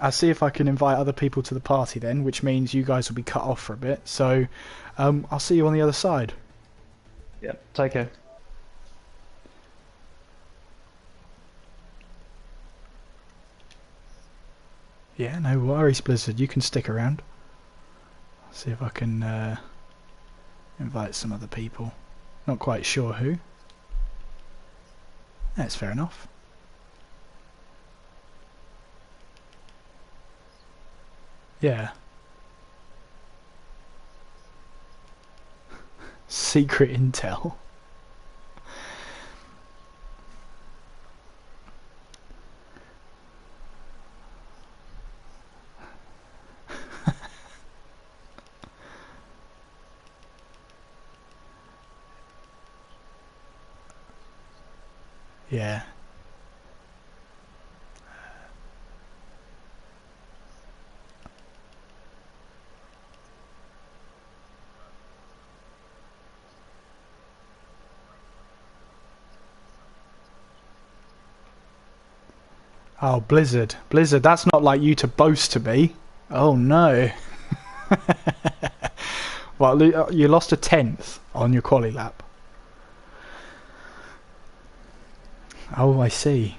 I'll see if I can invite other people to the party then, which means you guys will be cut off for a bit. So I'll see you on the other side. Yeah, take care. Yeah, no worries, Blizzard. You can stick around. I'll see if I can invite some other people. Not quite sure who. That's fair enough. Yeah. Secret intel. Yeah. Oh, Blizzard. Blizzard, that's not like you to boast to me. Oh, no. Well, you lost a 10th on your quali lap. Oh, I see.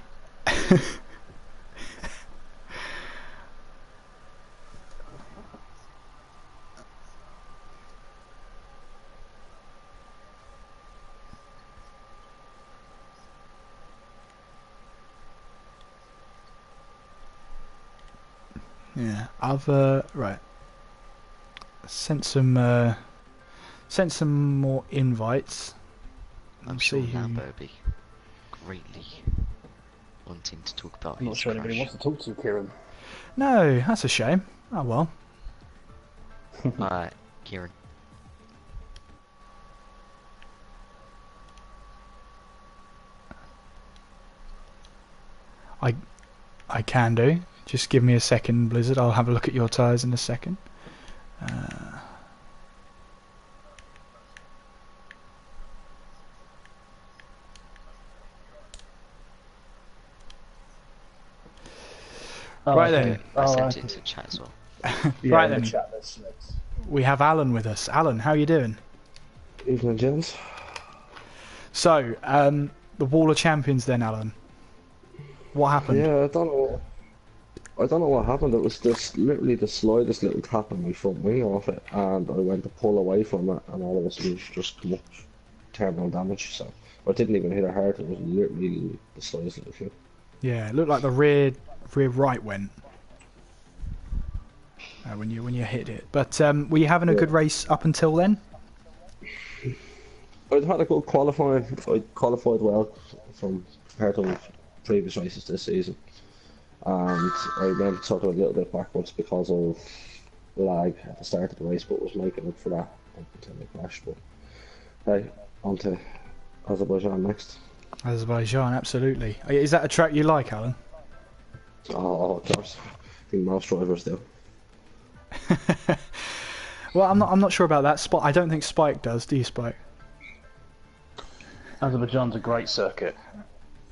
Yeah, I've right sent some more invites. I'm We'll sure see who. Lambo will be greatly wanting to talk about I'm not his sure anybody crush. wants to talk to you, Kieran. No, that's a shame. Oh well. Alright, Kieran. I can do. Just give me a second, Blizzard. I'll have a look at your tyres in a second. Oh, Right okay. then. I Oh, sent okay. it to chat as well. Yeah, Right in the then. chat, let's... We have Alan with us. Alan, how are you doing? Evening, gents. So, the Wall of Champions then, Alan. What happened? Yeah, I don't know what happened. It was just literally the slightest little tap on my front wing off it, and I went to pull away from it, and all of a sudden just come up terminal damage. So I didn't even hit it hard. It was literally the slightest little flip. Yeah, it looked like the rear right went when you hit it. But were you having a good race up until then? I'd had a good qualifying. I qualified well from compared to previous races this season, and I went sort of a little bit backwards because of lag at the start of the race, but was making up for that up until I crashed. But hey, on to Azerbaijan next. Azerbaijan, absolutely. Is that a track you like, Alan? Oh, of course. I think most drivers do. Well, I'm not sure about that. I don't think Spike does. Do you, Spike? Azerbaijan's a great circuit.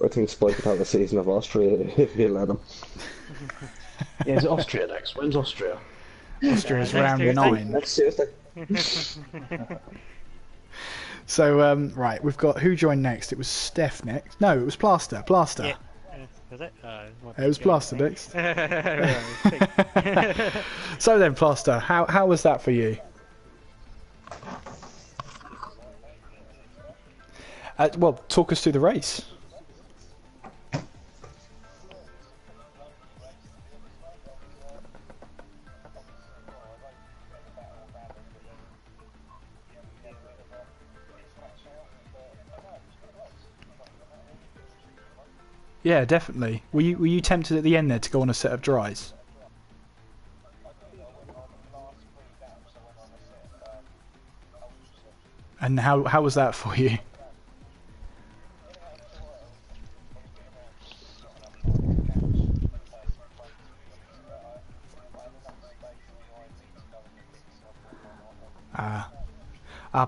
I think Spike could have a season of Austria if you let him. Yeah, is it Austria next? When's Austria? Austria's Next round Tuesday. 9. Next Tuesday. So, right, we've got who joined next? It was Steph next. No, it was Plaster. Plaster. Yeah. Was it? It was Plaster next. Right. So then, Plaster, how was that for you? Well, talk us through the race. Yeah, definitely. Were you tempted at the end there to go on a set of dries? And how was that for you?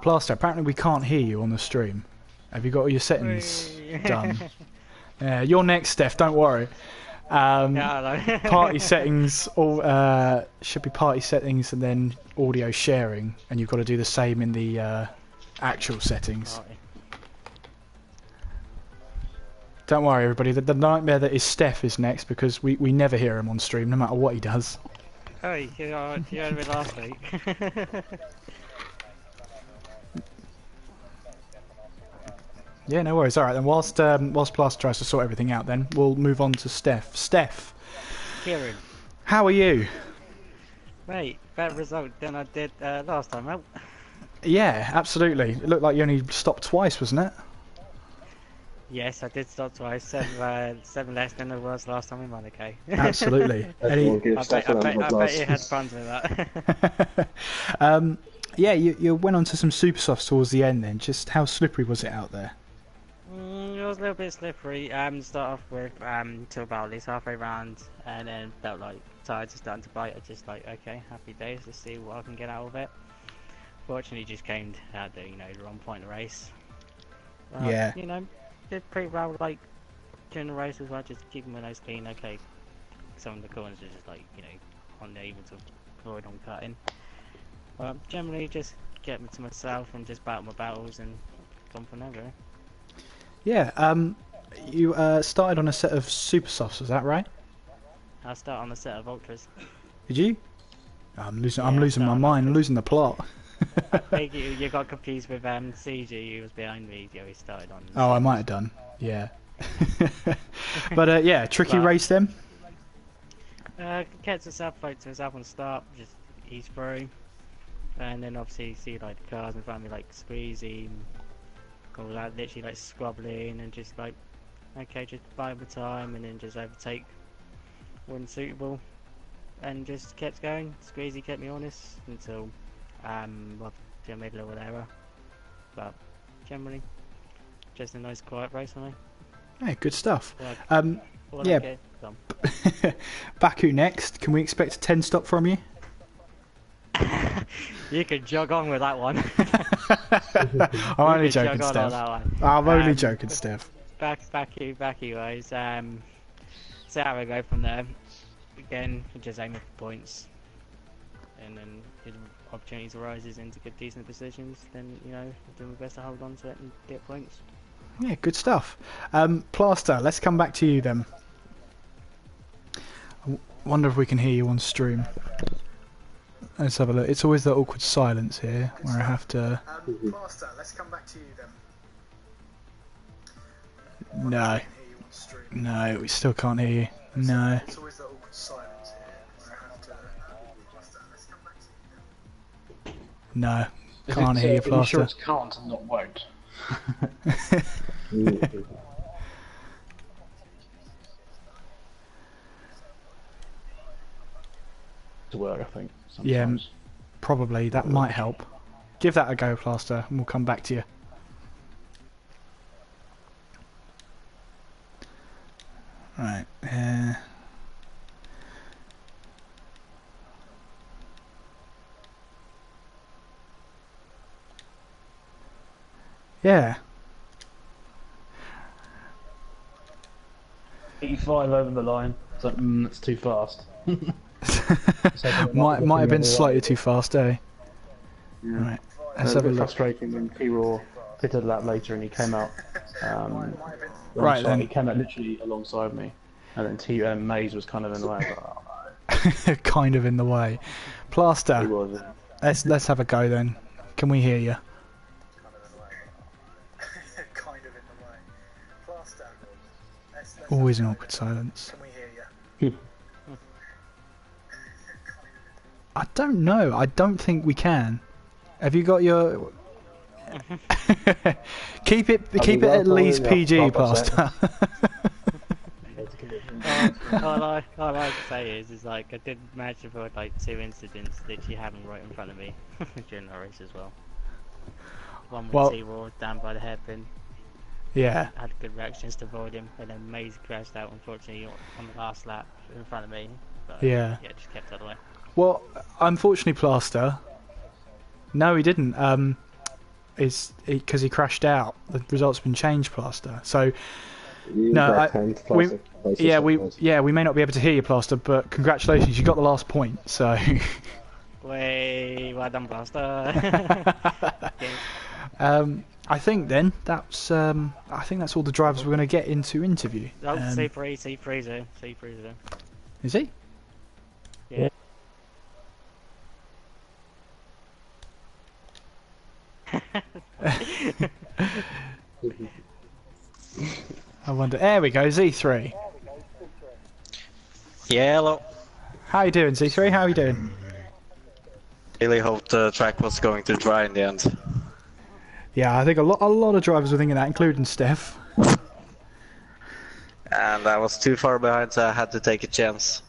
Plaster, apparently we can't hear you on the stream. Have you got all your settings done? Yeah, you're next, Steph, don't worry. Party settings, all should be party settings and then audio sharing, and you've got to do the same in the actual settings. Don't worry, everybody. The nightmare that is Steph is next because we never hear him on stream, no matter what he does. Oh, you heard me last week. Yeah, no worries. All right, then whilst Plaster tries to sort everything out, then we'll move on to Steph. Steph, Kieran, how are you? mate, better result than I did last time out. Yeah, absolutely. It looked like you only stopped twice, wasn't it? Yes, I did stop twice. Seven less than it was last time in Monaco. Absolutely. Everyone gives I Steph a round of bet applause. you had fun with that. Yeah, you went on to some super softs towards the end then. Just how slippery was it out there? It was a little bit slippery. Start off with till about at least halfway round, and then felt like tires are starting to bite. I just like, okay, happy days. Let's see what I can get out of it. Fortunately, just came at the the wrong point of the race. Yeah. Did pretty well like during the race as well. Just keeping my nose clean. Okay, some of the corners are just like unable to avoid on cutting. Generally, just get to myself and just battle my battles and come from there. Really. Yeah. You started on a set of super softs, was that right? I'll start on a set of ultras. Did you? I'm losing Yeah, my no, mind. I'm losing the plot. I think you got confused with CG, who was behind me. He started on. Oh, I might have done. Yeah. But yeah, tricky race then. Kept himself like to himself on start, just ease through, and then obviously see like the cars in front of me like squeezing, all that, literally like squabbling, and just like okay, just buy the time, and then just overtake when suitable, and just kept going. Squeezy kept me honest until well, I made a little error, but generally just a nice quiet race for me. Yeah, good stuff. All Yeah. okay. Done. Baku next. Can we expect a 10 stop from you? You can jog on with that one. I'm only You can joking, jog on Steph. that one. I'm only joking, Steph. Baku wise. See how we go from there. Again, just aiming for points, and then if opportunities arises into good, decent positions, then doing my best to hold on to it and get points. Yeah, good stuff. Plaster, let's come back to you then. I wonder if we can hear you on stream. Let's have a look. It's always that awkward silence here where I have to. Plaster, let's come back to you then. No. No, we still can't hear you. No. It's always that awkward silence here where I have to. Let's come back to you then. No. Can't hear you, Plaster. Insurance can't and not won't. To work, I think. Sometimes. Yeah, probably. That might help. Give that a go, Plaster, and we'll come back to you. Right. Yeah. 85 over the line. So, that's too fast. might have been slightly too fast, eh? Yeah. Right. It Let's was a have a bit look. frustrating when P-Raw pitted a lap later and he came out. Right then. He came out literally alongside me, and then Mays was kind of in the way. But, Kind of in the way. Plaster. he was. Let's have a go then. Can we hear you? Always an awkward silence. Can we hear you? I don't know. I don't think we can. Have you got your? keep it at least PG, Plaster. All I like to say is like I did manage to avoid like 2 incidents literally happened right in front of me during the race as well. One with T-Raw down by the hairpin. Yeah. I had good reactions to avoid him, and then Mays crashed out unfortunately on the last lap in front of me. But, yeah. Yeah, just kept out of the way. Well, unfortunately, Plaster. No, he didn't. It's because he crashed out. The result's been changed, Plaster. So no, we may not be able to hear you, Plaster, but congratulations, you got the last point. So. Way, well done, Plaster. I think then that's all the drivers we're going to get into interview. Oh, C3 there. Is he? Yeah. I wonder. There we go, Z3. Yeah, hello. How you doing, Z3? How are you doing? Really hoped the track was going to dry in the end. Yeah, I think a lot of drivers were thinking that, including Steph. And I was too far behind, so I had to take a chance,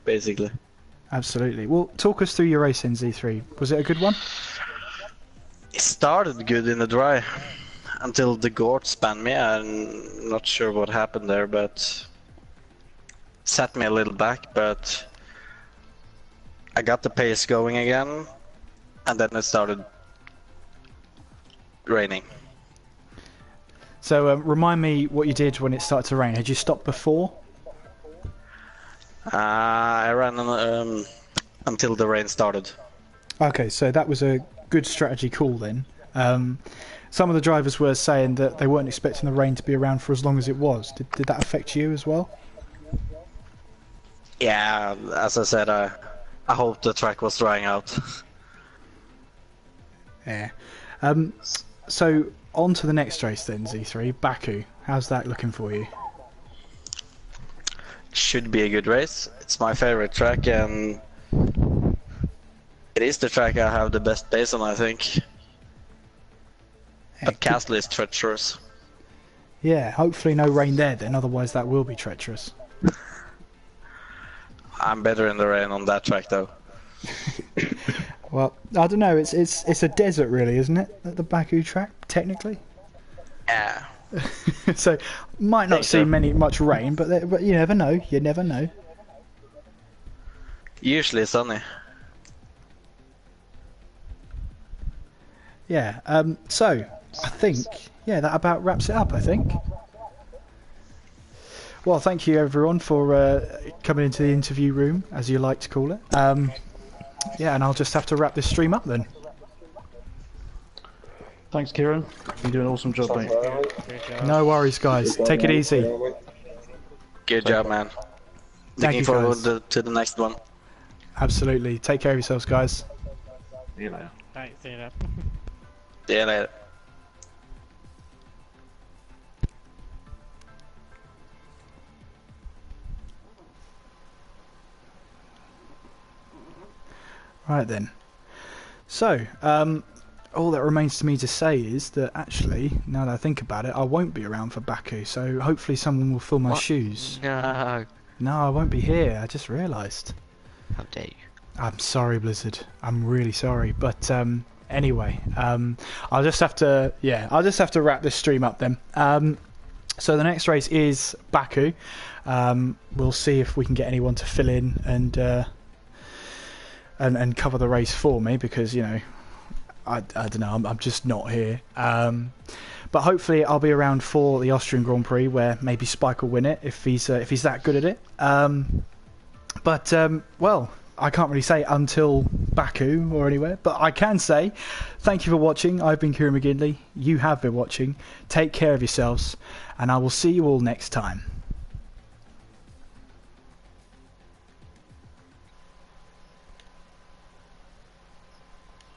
basically. Absolutely. Well, talk us through your race in Z3. Was it a good one? It started good in the dry, until the Gort spun me. I'm not sure what happened there, but set me a little back, but I got the pace going again, and then it started raining. So remind me what you did when it started to rain. Had you stopped before? I ran until the rain started. Okay, so that was a good strategy call then. Some of the drivers were saying that they weren't expecting the rain to be around for as long as it was. Did that affect you as well? Yeah, as I said, I hoped the track was drying out. Yeah. So on to the next race then, Z3, Baku. How's that looking for you? should be a good race. It's my favorite track, and it is the track I have the best base on, I think. But Castle is treacherous. Yeah, hopefully no rain there then, otherwise that will be treacherous. I'm better in the rain on that track, though. Well, I don't know. It's a desert, really, isn't it? At the Baku track, technically. Yeah. So might not see much rain, but you never know. You never know. Usually sunny. Yeah. So I think that about wraps it up. I think. Well, thank you everyone for coming into the interview room, as you like to call it. Yeah, and I'll just have to wrap this stream up then. Thanks, Kieran. You're doing an awesome job, mate. No worries, guys. Take it easy. Good job, man. Thank Looking you, forward guys. to the next one. Absolutely. Take care of yourselves, guys. See you later. Right, see you later. See you later. Right then. So, all that remains to me to say is that actually, now that I think about it, I won't be around for Baku, so hopefully someone will fill my What? shoes. No. No, I won't be here, I just realised. How dare you? I'm sorry, Blizzard. I'm really sorry, but anyway, I'll just have to wrap this stream up then. So the next race is Baku. We'll see if we can get anyone to fill in and cover the race for me, because I don't know, I'm just not here. But hopefully I'll be around for the Austrian Grand Prix, where maybe Spike will win it if he's that good at it. Well, I can't really say until Baku or anywhere, but I can say thank you for watching. I've been Kieran McGinley. You have been watching. Take care of yourselves, and I will see you all next time.